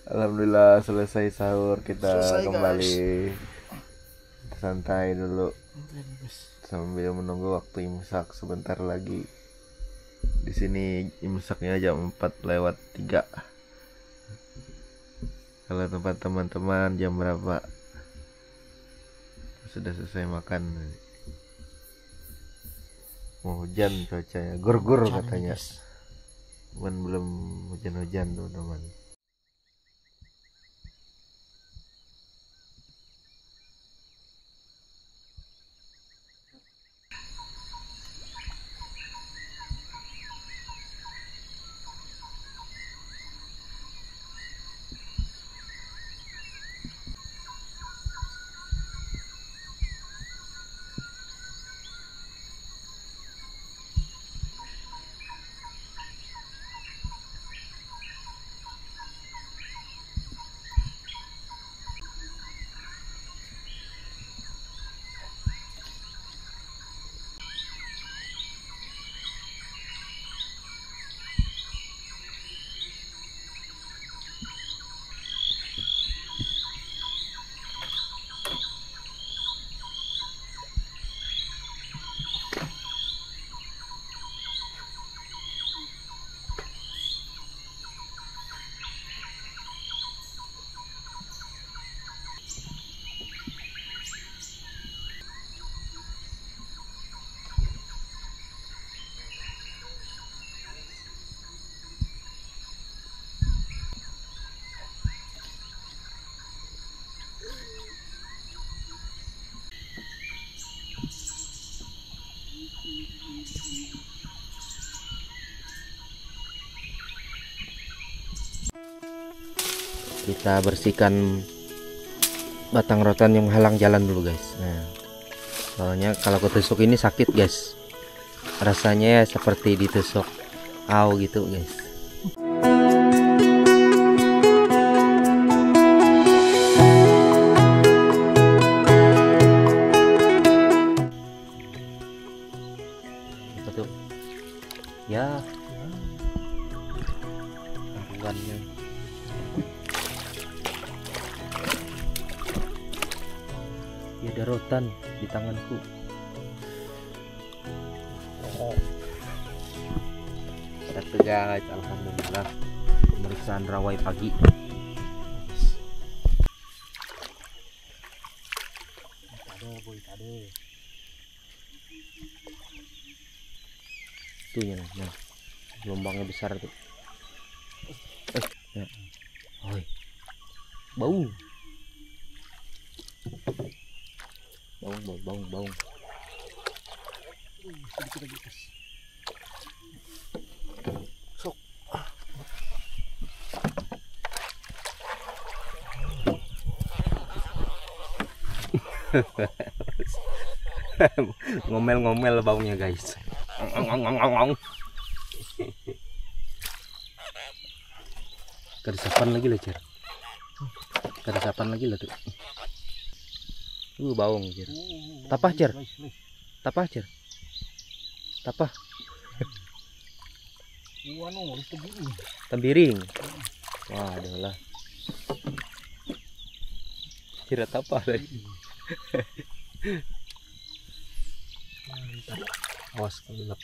Alhamdulillah selesai sahur, kita kembali santai dulu sambil menunggu waktu imsak sebentar lagi. Di sini imsaknya jam 4:03. Kalau tempat teman-teman jam berapa? Sudah selesai makan. Mau hujan cuacanya, gur-gur katanya. Cuman belum hujan-hujan teman-teman. Kita bersihkan batang rotan yang halang jalan dulu guys. Nah, soalnya kalau ketusuk ini sakit guys, rasanya seperti ditusuk au gitu guys. Apa tuh ya, lakukannya. Ya, ada rotan di tanganku. Satu guys, alhamdulillah pemeriksaan rawai pagi. Tuh ya, nah, gelombangnya besar tuh. Ya. Oi, bau. Baung. Sedikit lagi guys. Sok. Ngomel-ngomel baunya guys. Keresapan lagi lah cer. Keresapan lagi lah tuh. Baung cer. Tapah cer. Tapah cer. Tapah. Tembiring. Wah, adalah. Kira tapah tadi. Mantap. Awas kelelep.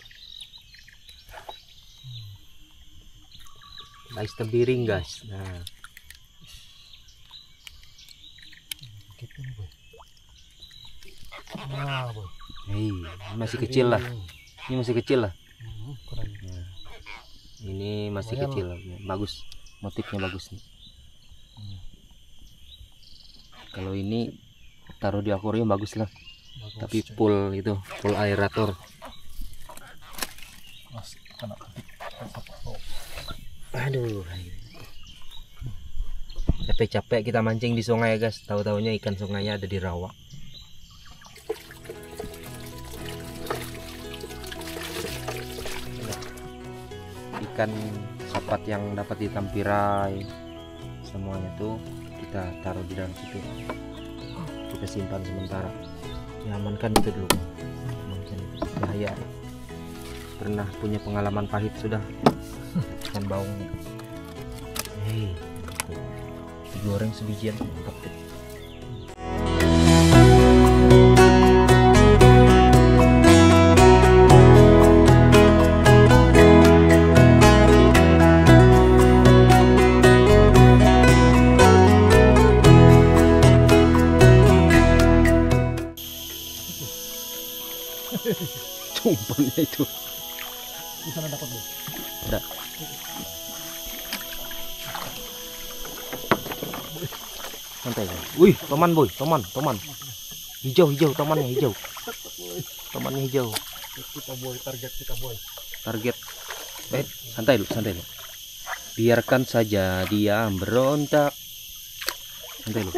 Guys, tembiring guys. Nah. Nah, boy. Hei, masih kecil lah. Ini masih kecil lah. Keren. Nah, ini masih Lumayan kecil, bagus, motifnya bagus nih. Kalau ini taruh di akuarium bagus lah, Bagus, tapi coy. full aerator. Mas, kena ketik. Aduh, capek-capek kita mancing di sungai guys, tahu-taunya ikan sungainya ada di rawa. Ikan sapat yang dapat ditampirai semuanya tuh kita taruh di dalam situ, kita simpan sementara, diamankan itu dulu, amankan itu bahaya, pernah punya pengalaman pahit sudah ikan baungnya. Hei, digoreng sebijian mantap deh. Umpannya itu Di sana dapat, boy. ada. Santai kan? Wih, boy, toman. Hijau, tomannya hijau. Tomannya hijau. Kita, boy, target kita, boy. Target. Santai lu. Biarkan saja dia berontak. Santai lu.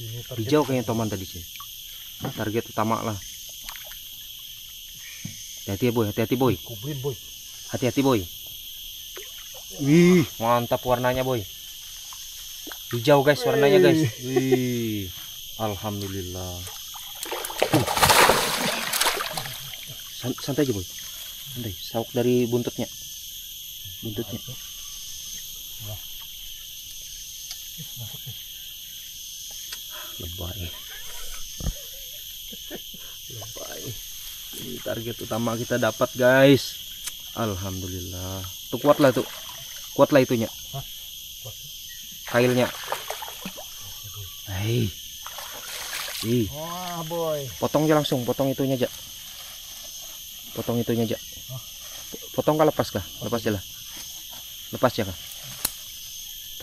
Ini target. Hijau kayaknya toman tadi sih. Target utama lah. Hati-hati boy. Kublin, boy. Hati-hati boy. Wih, mantap warnanya boy. Hijau guys warnanya guys. Wih, alhamdulillah. Santai aja boy. Santai, sauk dari buntutnya. Lebay. Ini target utama kita dapat guys. Alhamdulillah. Tuh kuat lah itunya. Kailnya. Hei. Wah, boy. Potong aja langsung, potong itunya aja. Potong kah lepas kah? Lepas aja lah. Lepas ya kah?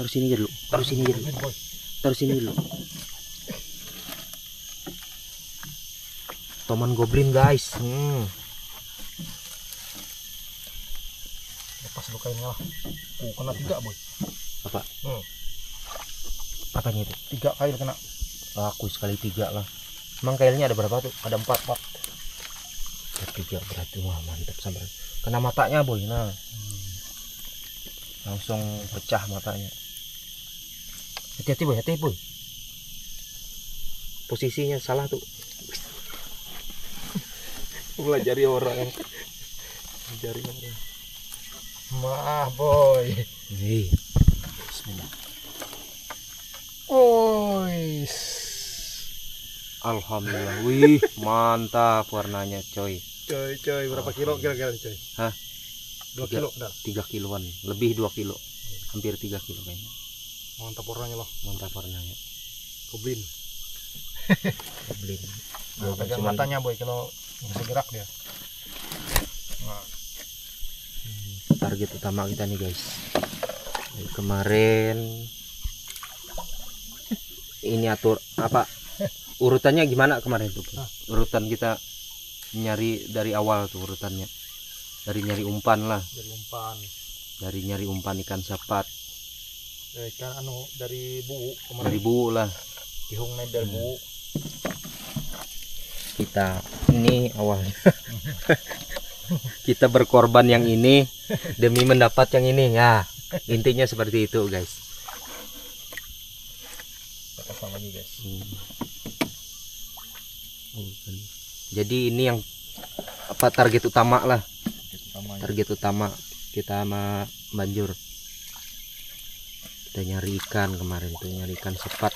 Taruh sini aja dulu. Kublin, boy. Taruh sini dulu. Toman goblin guys. Lepas lu kainnya lah. Kena 3, boy. Apa? Apanya itu? 3 kail kena. Aku sekali 3 lah. Emang kailnya ada berapa tuh? Ada 4 pak. 3 berarti wah mantap sampai. Kena matanya boy. Nah. Langsung pecah matanya. Hati-hati boy. Posisinya salah tuh. Pelajari orang. Mah, boy. Nih. Bismillah. Ois. Alhamdulillah. Wih, mantap warnanya coy. Coy, berapa kilo kira-kira, coy? Hah? 2 kilo udah. 3 kiloan, lebih 2 kilo. Hampir 3 kilo kayaknya. Mantap warnanya loh. Mantap warnanya. Kublin. Goblin. Nah, pegang matanya, boy, kalau bisa gerak dia. Nah, Target utama kita nih guys. Dari kemarin ini atur apa urutannya gimana kemarin tuh? Urutan kita nyari dari awal tuh urutannya. Dari nyari umpan lah. Dari nyari umpan ikan sapat. Ikan dari buuk kemarin. Dari buuk lah. Dihung dari buuk. Kita ini awalnya kita berkorban yang ini demi mendapat yang ini ya, intinya seperti itu guys. Lagi, guys. Jadi ini yang apa target utama lah, target utama kita sama banjur. Kita nyari ikan kemarin tuh, nyari ikan sepat.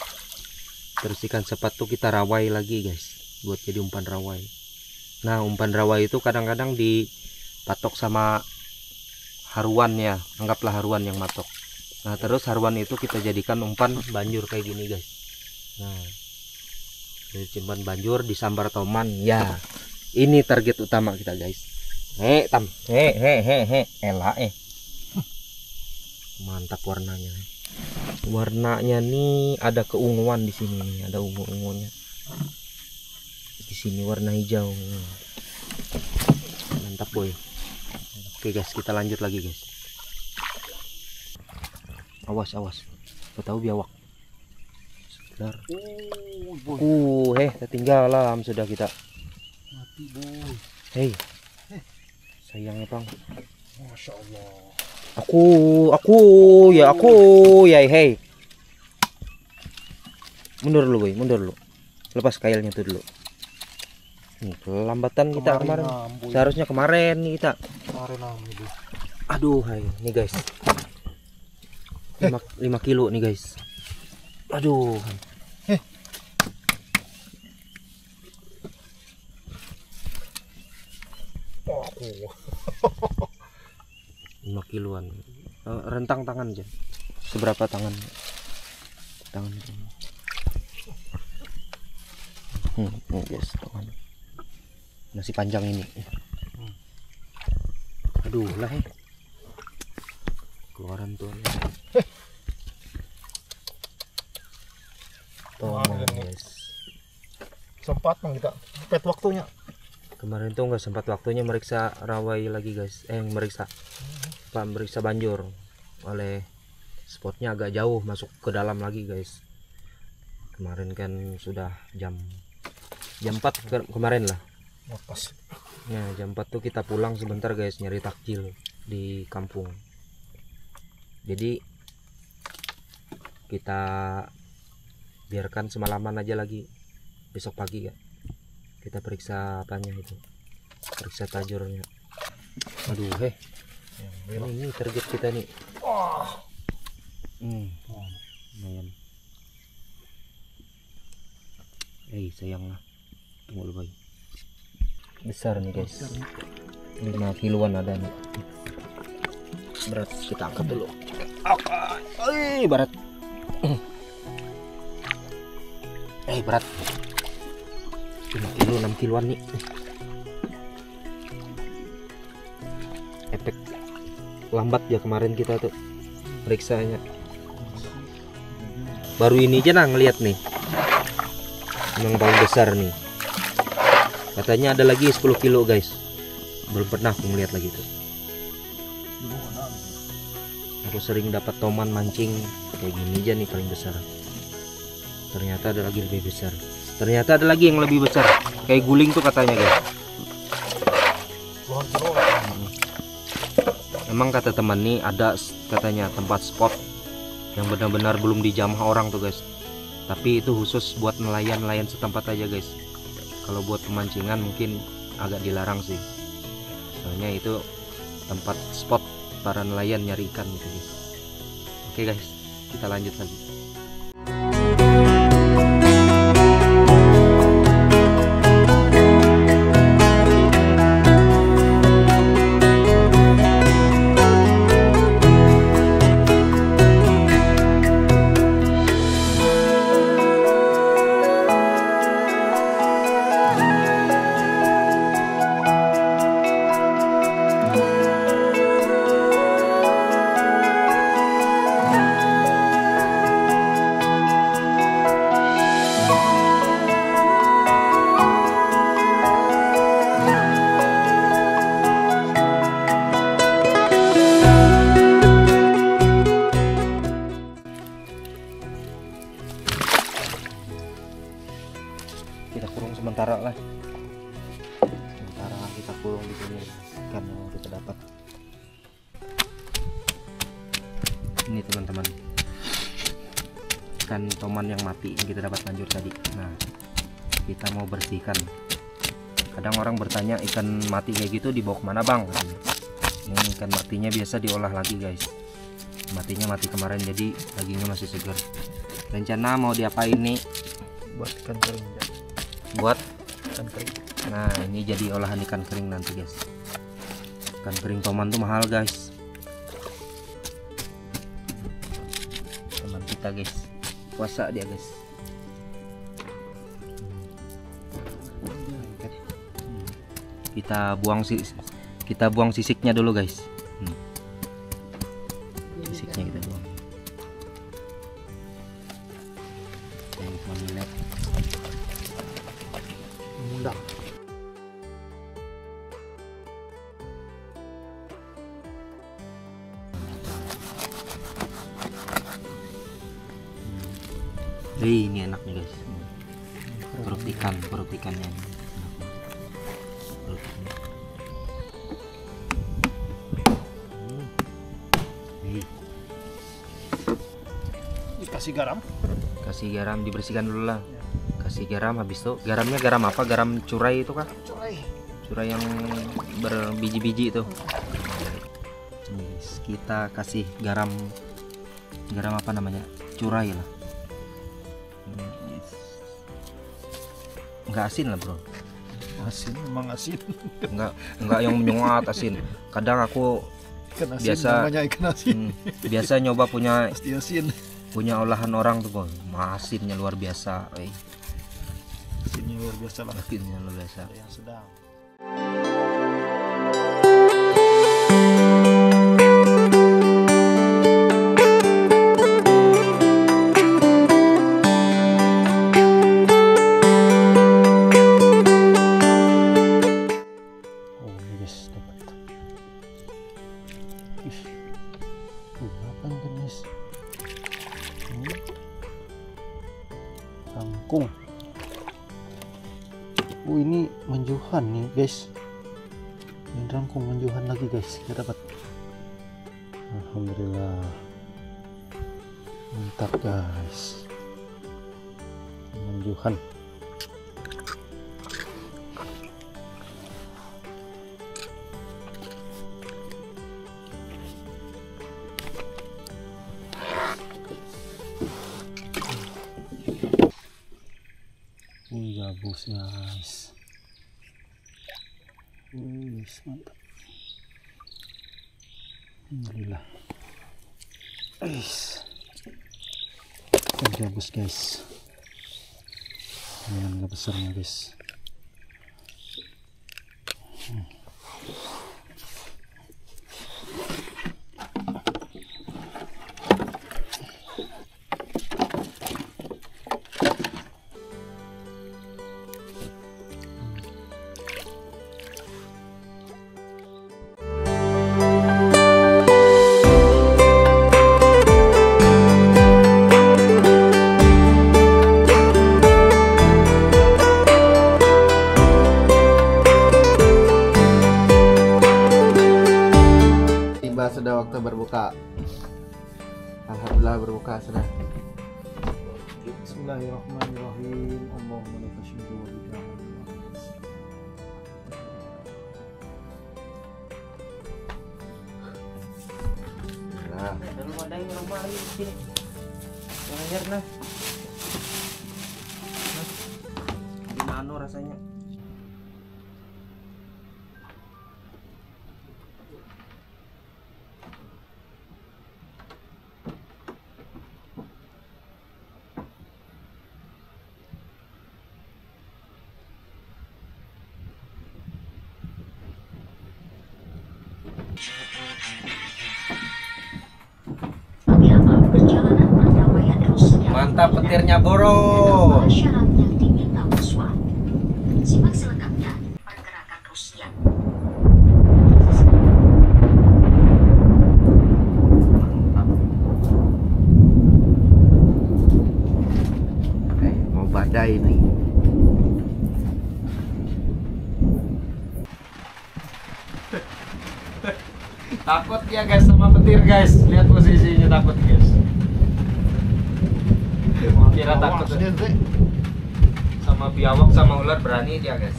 Terus ikan sepat tuh kita rawai lagi guys, buat jadi umpan rawai. Nah umpan rawai itu kadang-kadang dipatok sama haruan ya, anggaplah haruan yang matok. Nah terus haruan itu kita jadikan umpan banjur kayak gini guys. Nah Simpan banjur disambar toman ya. Ini target utama kita guys. Tam, elah mantap warnanya. Warnanya nih ada keunguan di sini nih, ada ungu-ungunya. Di sini warna hijau. Mantap boy. Oke guys, kita lanjut lagi guys. Awas. Kau tahu biawak. Sebentar. Ketinggalan sudah kita. Mati boy. Hei. Sayangnya bang. Masya Allah. Aku ya hei. Mundur dulu boy, mundur dulu. Lepas kailnya tuh dulu. Kelambatan kita kemarin. Seharusnya kemarin nih kita. Aduh, hai nih guys. 5 kilo nih guys. Aduh. 5 kiloan. Rentang tangan aja. Seberapa tangan? Guys, tangan. Masih panjang ini. Aduh lah keluaran tuh. Guys. Sempat bang kita pet waktunya. Kemarin tuh nggak sempat waktunya meriksa rawai lagi guys. Meriksa banjur. Oleh spotnya agak jauh masuk ke dalam lagi guys. Kemarin kan sudah jam 4 kemarin lah. Pas. Ya, jam 4 tuh kita pulang sebentar guys, nyari takjil di kampung. Jadi kita biarkan semalaman aja lagi. Besok pagi ya kita periksa apanya itu, periksa tajurnya. Aduh ini target kita nih. Lumayan. Sayang lah, tunggu dulu boy. Besar nih guys, 5 kiloan ada nih. Berat, kita angkat dulu. Berat. Berat 5 kilo, 6 kiloan nih. Efek lambat ya kemarin kita tuh periksanya. Baru ini aja nah ngeliat nih, memang paling besar nih. Katanya ada lagi 10 kilo guys. Belum pernah aku ngeliat lagi tuh. Aku sering dapat toman mancing kayak gini aja nih paling besar. Ternyata ada lagi lebih besar. Ternyata ada lagi yang lebih besar. Kayak guling tuh katanya guys. Emang kata teman nih ada katanya tempat spot yang benar-benar belum dijamah orang tuh guys. Tapi itu khusus buat nelayan-nelayan setempat aja guys. Kalau buat pemancingan mungkin agak dilarang sih. Soalnya itu tempat spot para nelayan nyari ikan gitu guys. Oke guys, kita lanjut lagi. Kita kurung sementara lah. Sementara kita kurung di sini ikan yang kita dapat. Ini teman-teman, ikan toman yang mati yang kita dapat banjur tadi. Nah, kita mau bersihkan. Kadang orang bertanya ikan mati kayak gitu dibawa kemana bang? Ini ikan matinya biasa diolah lagi guys. Matinya mati kemarin jadi dagingnya masih segar. Rencana mau diapain nih? Buat ikan kering ya. Buat Ikan kering. nah ini jadi olahan ikan kering nanti guys. Ikan kering toman tuh mahal guys. Teman kita guys, puasa dia guys. Kita buang sisiknya dulu guys. Sisiknya kita buang. Mudah. Ini enak nih guys. Perut ikannya. Perut ikannya. Kasih garam. Kasih garam, dibersihkan dulu lah. Kasih garam, habis itu garamnya garam apa? Garam curai itu kah? Curai yang berbiji-biji itu. Kita kasih garam apa namanya? Curai lah. Nggak asin lah bro. Asin, emang asin. Nggak yang menyengat asin. Kadang aku Ikan asin, biasa namanya ikan asin. Biasa nyoba punya Pasti asin. olahan orang tuh bro. Asinnya luar biasa. Asinnya luar biasa lah. Asinnya luar biasa. Yang sedang. Kangkung. Oh, ini menjuhan nih guys. Ini rangkung menjuhan lagi guys. Kita dapat. Alhamdulillah. Mantap guys. Menjuhan. Gabus guys. Mantap. Alhamdulillah. Gabus guys. Ini nggak besarnya guys. Sudah waktu berbuka. Alhamdulillah berbuka sudah. Bismillahirrahmanirrahim. Allahumma laka syukur wa bika Nah, Belum ada yang ramai di sini. Yang ajar nah. Gimana rasanya? Mantap petirnya bro. Syarat yang diminta Muswa. Simak selengkapnya pergerakan Rusia. mau badai nih. Takut dia guys sama petir guys. Lihat posisinya takut guys. Kira takut sama biawak sama ular berani dia guys.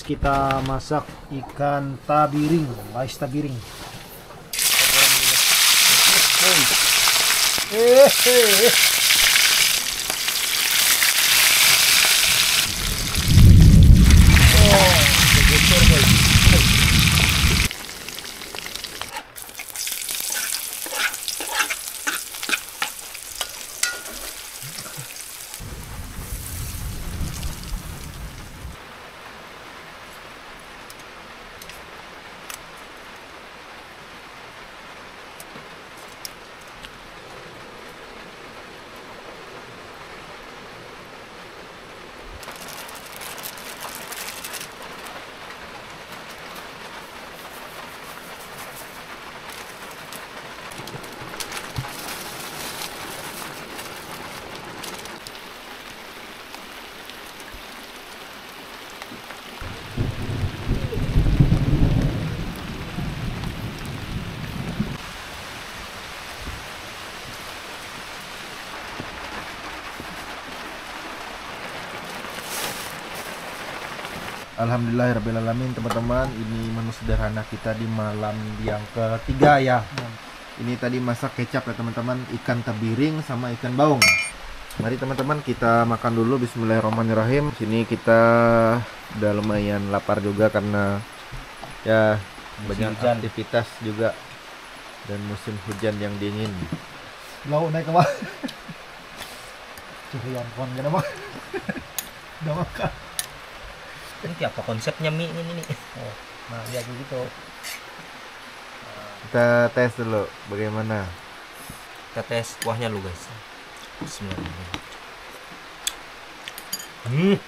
Kita masak ikan tabiring, rice tabiring. Alhamdulillahirrahmanirrahim teman-teman. Ini menu sederhana kita di malam yang ketiga ya. Ini tadi masak kecap ya teman-teman, ikan tabiring sama ikan baung. Mari teman-teman kita makan dulu. Bismillahirrahmanirrahim. Sini kita udah lumayan lapar juga karena ya banyak hujan. aktivitas juga dan musim hujan yang dingin. Lauk naik ke bawah. Curian kon gak mah. Udah makan. Ini apa konsepnya mie ini nih? Oh, nah ya gitu. Kita tes dulu bagaimana. Kita tes kuahnya lu guys. Bismillahirrahmanirrahim.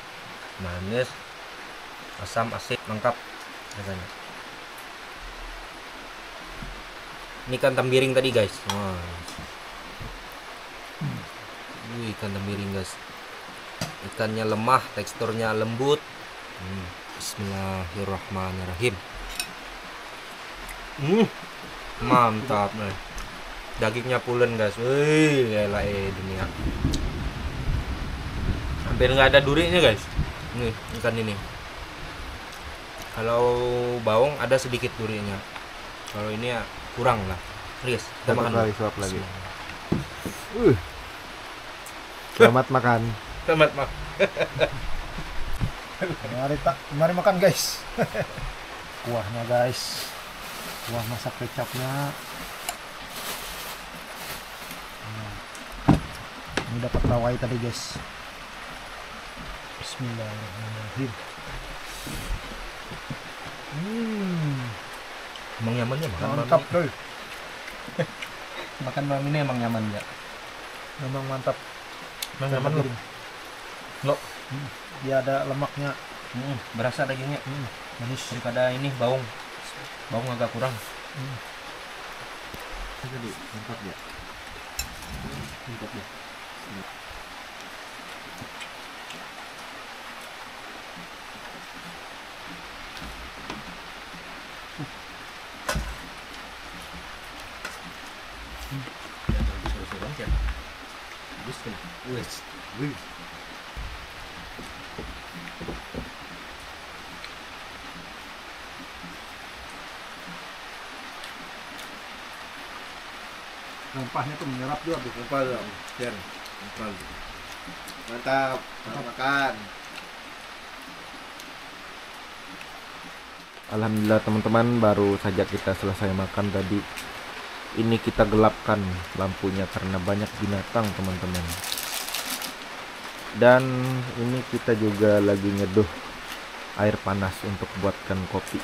Manis, asam, asin, lengkap rasanya. Ini ikan tambiring tadi guys. Ikan tambiring guys. Ikannya lemah, teksturnya lembut. Bismillahirrahmanirrahim. Mantap nih. Dagingnya pulen guys. Wih, gila dunia. Hampir nggak ada durinya guys. Nih ikan ini. Kalau bawang ada sedikit durinya. Kalau ini ya kurang lah. Serius. Kita makan Lagi suap lagi. Selamat makan. Selamat makan. Mari makan guys. Kuahnya guys. Kuah masak kecapnya. Ini dapat rawai tadi guys. Bismillahirrahmanirrahim. Emang nyaman ya makan Mantap malam tuh. ini. Makan malam ini emang nyaman ya. Memang mantap. Emang nyaman loh. Loh. Dia ada lemaknya. Berasa dagingnya. Manis. Daripada ini bawang agak kurang. Jadi mantap ya. Mantap ya. Rempahnya tuh menyerap juga. Lupa dong, Jen. Mantap, selamat makan. Alhamdulillah teman-teman, baru saja kita selesai makan tadi. Ini kita gelapkan lampunya karena banyak binatang teman-teman. Dan ini kita juga lagi nyeduh air panas untuk buatkan kopi.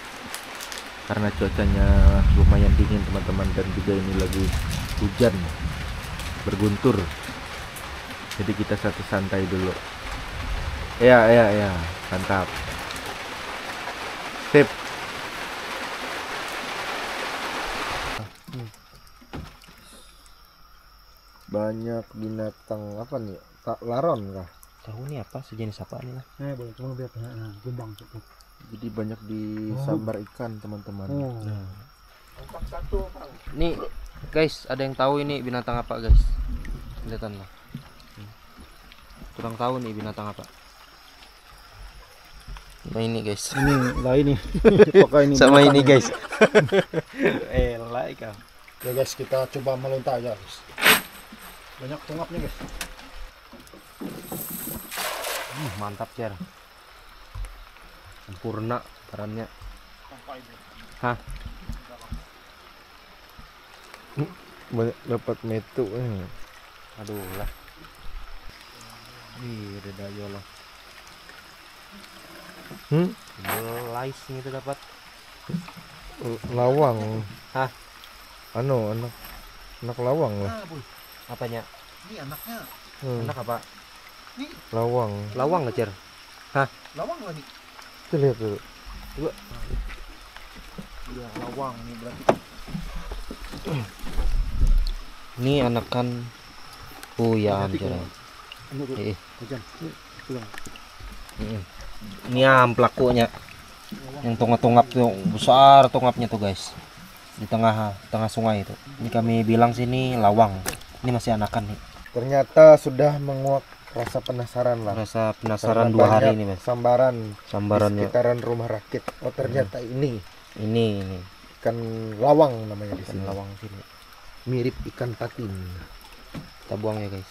Karena cuacanya lumayan dingin teman-teman, dan juga ini lagi hujan berguntur. Jadi kita satu santai dulu. Ya, mantap. Sip. Banyak binatang apa nih? Tak laron kah? Tahu nih apa sejenis apa nih lah. Boleh coba lihat. Gumbang cukup. Jadi banyak disambar ikan teman-teman. Nih guys, ada yang tahu ini binatang apa guys? Kelihatan lah. Kurang tahu nih binatang apa. Nah ini guys. Ini lah ini. Apakah ini Sama binatang ini ya? guys. Like Ya guys, kita coba melontar aja guys. Banyak tungapnya guys. Mantap cer. Sempurna perannya. Hah? Banyak dapat metu. Aduh lah. Ih, ada dayo loh. Lais gitu dapat. Lawang. Hah? Anak lawang lah. Apanya? Ini anaknya. Anak apa? Lawang. Lawang nggak cer? Lawang lagi. Kita lihat dulu. Iya, lawang nih berarti. Ini anakan puyaan cer. Hujan. Ini amplakunya. Yang tongap-tongap tuh besar tongapnya tuh guys. Di tengah sungai itu. Ini kami bilang sini lawang. Ini masih anakan nih. Ternyata sudah menguak rasa penasaran lah. Rasa penasaran Karena 2 hari banyak ini mas. sambaran di Sambarannya sekitaran rumah rakit. Oh ternyata ini ini ikan lawang namanya di ikan sini. lawang sini. Mirip ikan patin. Kita buang ya guys.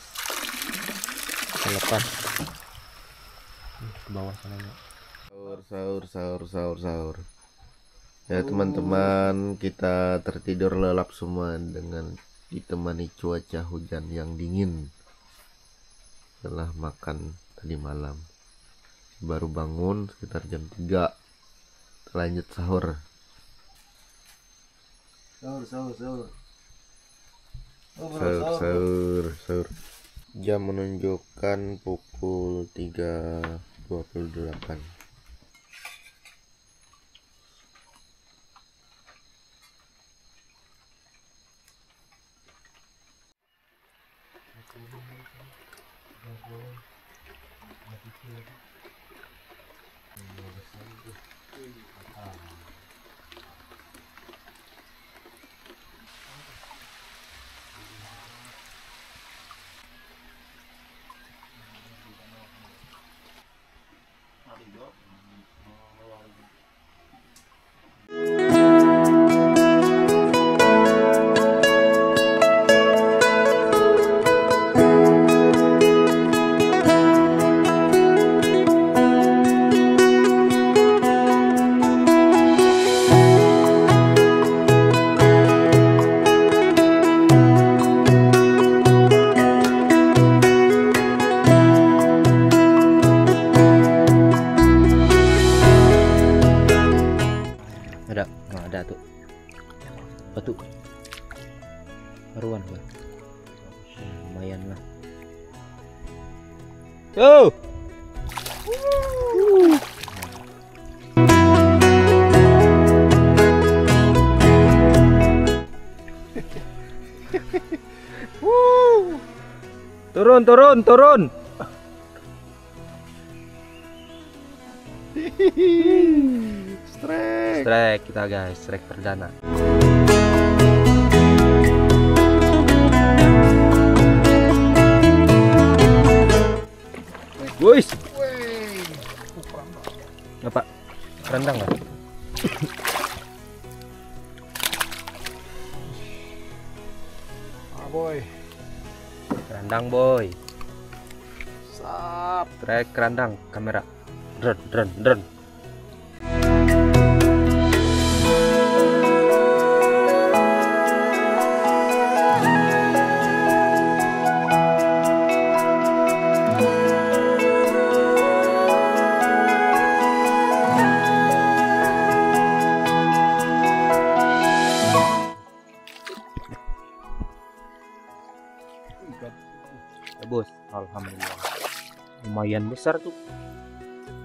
Kita lepas ke bawah sana. Sahur. Ya teman-teman, kita tertidur lelap semua dengan ditemani cuaca hujan yang dingin. Setelah makan tadi malam, baru bangun sekitar jam 3, lanjut sahur. Sahur. Jam menunjukkan pukul 3.28. Ada tuh. Batu. Baruan gua. Lumayan lah. Yo. Turun. Strike kita guys, strike perdana. Guys. Apa? Rendang nggak? Boy. Kerandang boy. Sap. Strike kerandang, kamera. Dron. Bos, alhamdulillah. Lumayan besar tuh.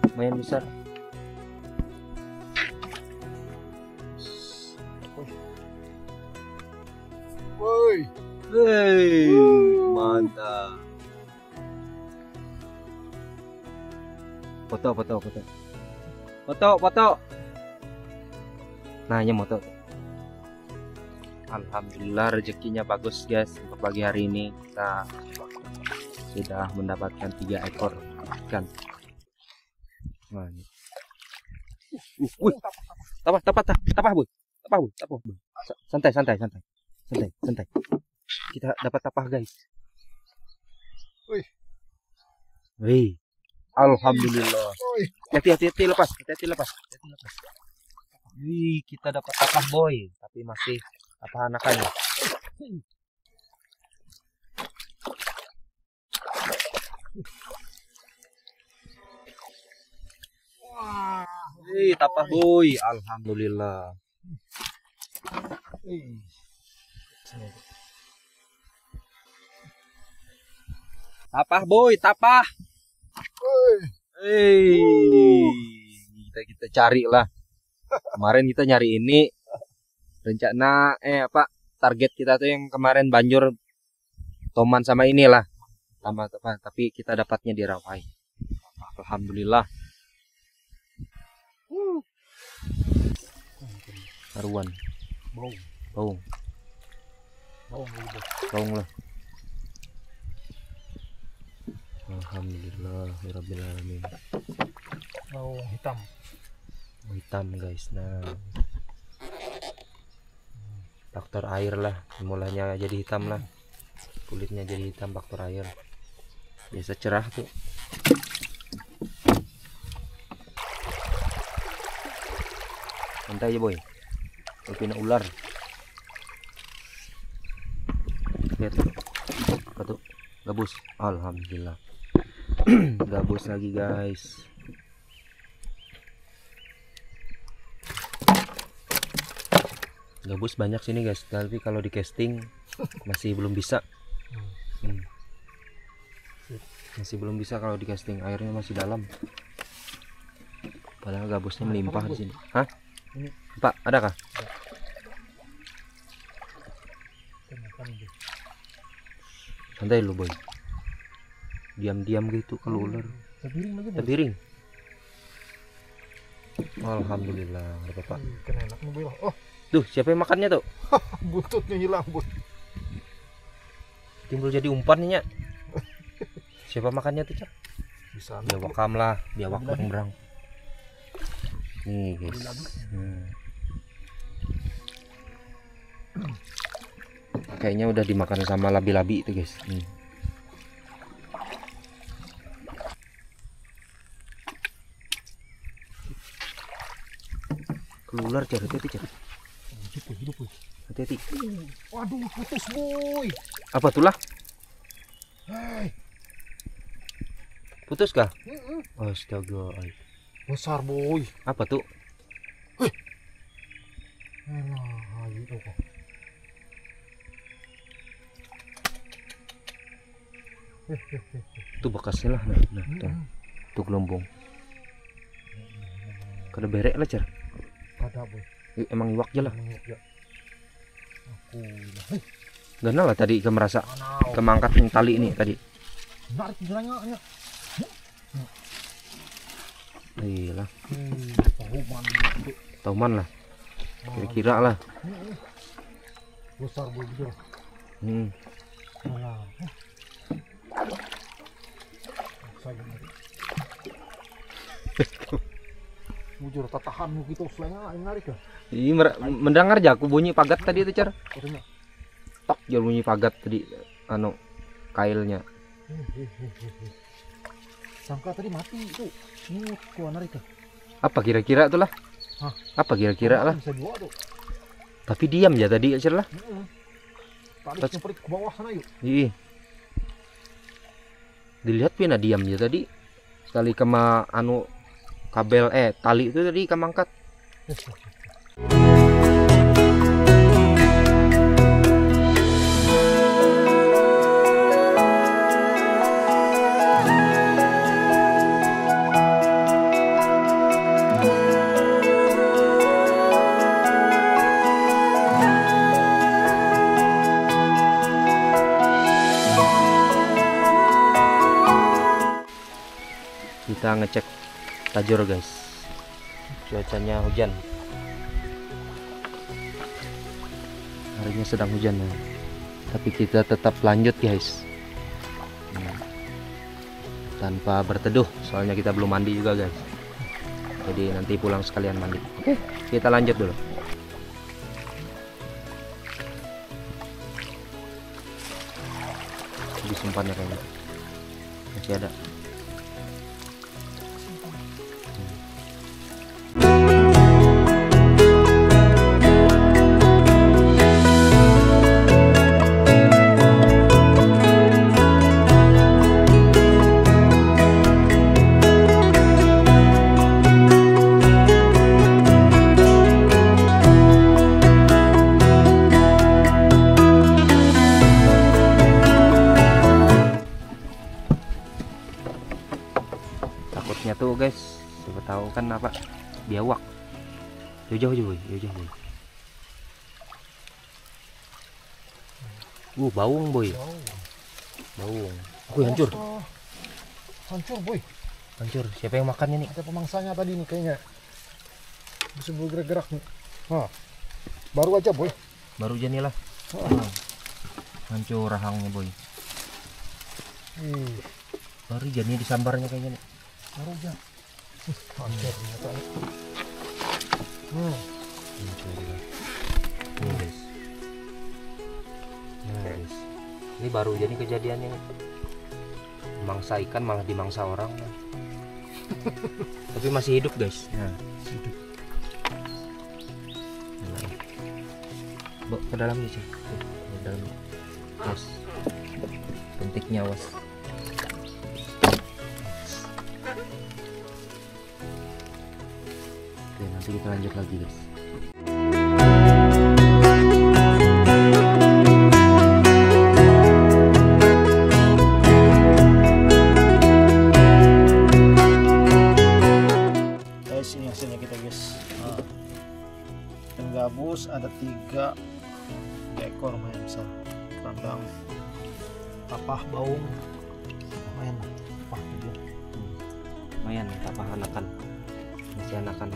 Lumayan besar. Woi. Hey, mantap. Foto. Nah, ini moto. Alhamdulillah rezekinya bagus guys. Untuk pagi hari ini kita sudah mendapatkan 3 ekor ikan. Nah, ini. Tapah boy. Santai. Kita dapat tapah guys. Wih. Alhamdulillah. Hati-hati lepas. Wih, kita dapat tapah boy, tapi masih apa anakannya. Wih, tapah boy, alhamdulillah. Tapah boy, tapah. Kita cari lah. Kemarin kita nyari ini. Rencana target kita tuh yang kemarin banjur toman sama inilah. Tapi kita dapatnya di Rawai. Alhamdulillah. Haruan. Bau lah. Alhamdulillahirobbilalamin. Bawang hitam. Hitam guys. Nah, faktor air lah, mulanya jadi hitam lah, kulitnya jadi hitam faktor air. Biasa cerah tuh. Santai aja boy, kena ular. Lihat tuh, apa tuh? Gabus. Alhamdulillah. Gabus lagi guys. Gabus banyak sini guys, tapi kalau di casting masih belum bisa. Masih belum bisa kalau di casting, airnya masih dalam. Padahal gabusnya melimpah di sini. Hah? Pak, ada kah? Santai lu boy. Diam-diam gitu kalau ular. Terbiring lagi. Terbiring. Alhamdulillah, ada Bapak. Kena enak nih boy. Oh, Duh, siapa yang makannya tuh? buntutnya hilang boy. Timbul jadi umpan nih, Nyak. Siapa makannya tuh, Cak? Bisa. Biawak kam lah, biawak berang. Nih, guys. Kayaknya udah dimakan sama labi-labi itu, guys. Keluar, Cak. Hati-hati, Cak. Hati-hati. Waduh, putus boy. Apa tuh lah? Hai. Putus kah? Astaga. Besar boy. Apa tuh? Itu bekasnya lah. Nah, tuh gelombong. Kada berek lah, Cer. Ada boy. Emang iwak aja lah. Aku. Ganal lah tadi merasa kemangkat yang tali ini tadi. Narik jalannya. Iyalah. Tahuman. Tauman lah. Kira-kira lah. Besar boy gitu. Mujur tatahanmu gitu selengah narik ya. Iya, mendengar aja aku bunyi pagat tadi itu, Cer. Katanya. Tok, jual bunyi pagat tadi anu kailnya. Sangka tadi mati itu. Ini gua narik ya. Apa kira-kira tuh lah? Hah? Apa kira-kira lah? Bisa dua tuh. Tapi diam ya tadi, Cer lah. Tarik nyemprit ke bawah sana yuk. Iya. Dilihat pina diam ya tadi. Sekali kema anu kabel tali itu tadi kemangkat. Kita ngecek tajur guys, cuacanya hujan, harinya sedang hujan ya. Tapi kita tetap lanjut guys, tanpa berteduh, soalnya kita belum mandi juga guys, jadi nanti pulang sekalian mandi. Oke, kita lanjut dulu. Disimpannya kayaknya masih ada. Takutnya tuh guys, coba tahu kan apa, biawak. Jauh-jauh aja boy, jauh-jauh boy. Baung boy, baung. Hancur. Hancur boy. Hancur. Siapa yang makannya nih? Ada pemangsanya tadi nih kayaknya. Bisa bergerak-gerak nih. Baru aja boy. Baru aja nih lah. Hancur rahangnya boy. Baru jadi disambarnya kayaknya nih. Baru aja. Hancur ternyata. Ini guys. Nah, guys. Ini baru jadi kejadiannya. Mangsa ikan malah dimangsa orang. Tapi masih hidup guys. Nah, Hidup. ke dalam nih sih. Ke dalam. Was. Pentiknya was. Oke, nanti kita lanjut lagi guys. Guys, ini hasilnya kita guys. Ikan gabus ada 3 ekor lumayan besar. Kerandang, tapah, baung, lumayan tapah juga. Lumayan tapah anakan. Masih anakan.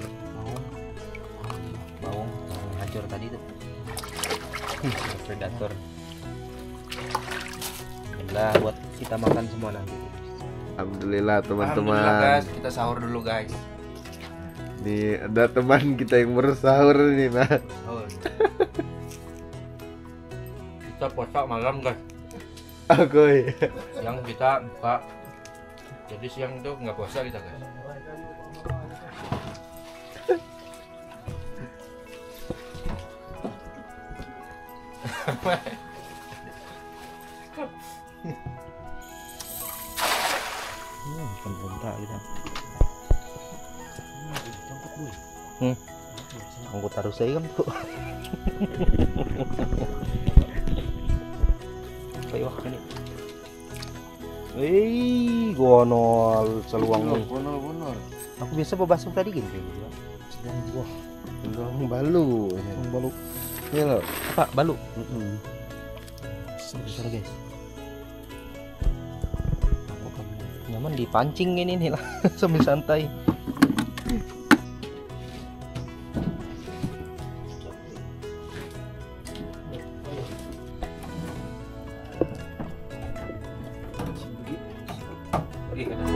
Baung, Baung yang hancur tadi tuh. Predator. Alhamdulillah buat kita makan semua nanti. Alhamdulillah teman-teman. Alhamdulillah guys, kita sahur dulu guys. Nih ada teman kita yang bersahur nih, nah. Sahur. Kita puasa malam guys. Agoy. Siang kita buka. Jadi siang itu nggak puasa kita guys. Penunta kita. Angkut taruh saya kan tuh. Kayak wah ini. Gonol seluang nih. Bonol. Aku biasa bebasung tadi gini kayak gitu. sedang buah, Belum balu. yang balu. Ini loh. Apa? Balu. Besar. Besar guys. Nyaman dipancing ini nih lah sambil santai. Oke.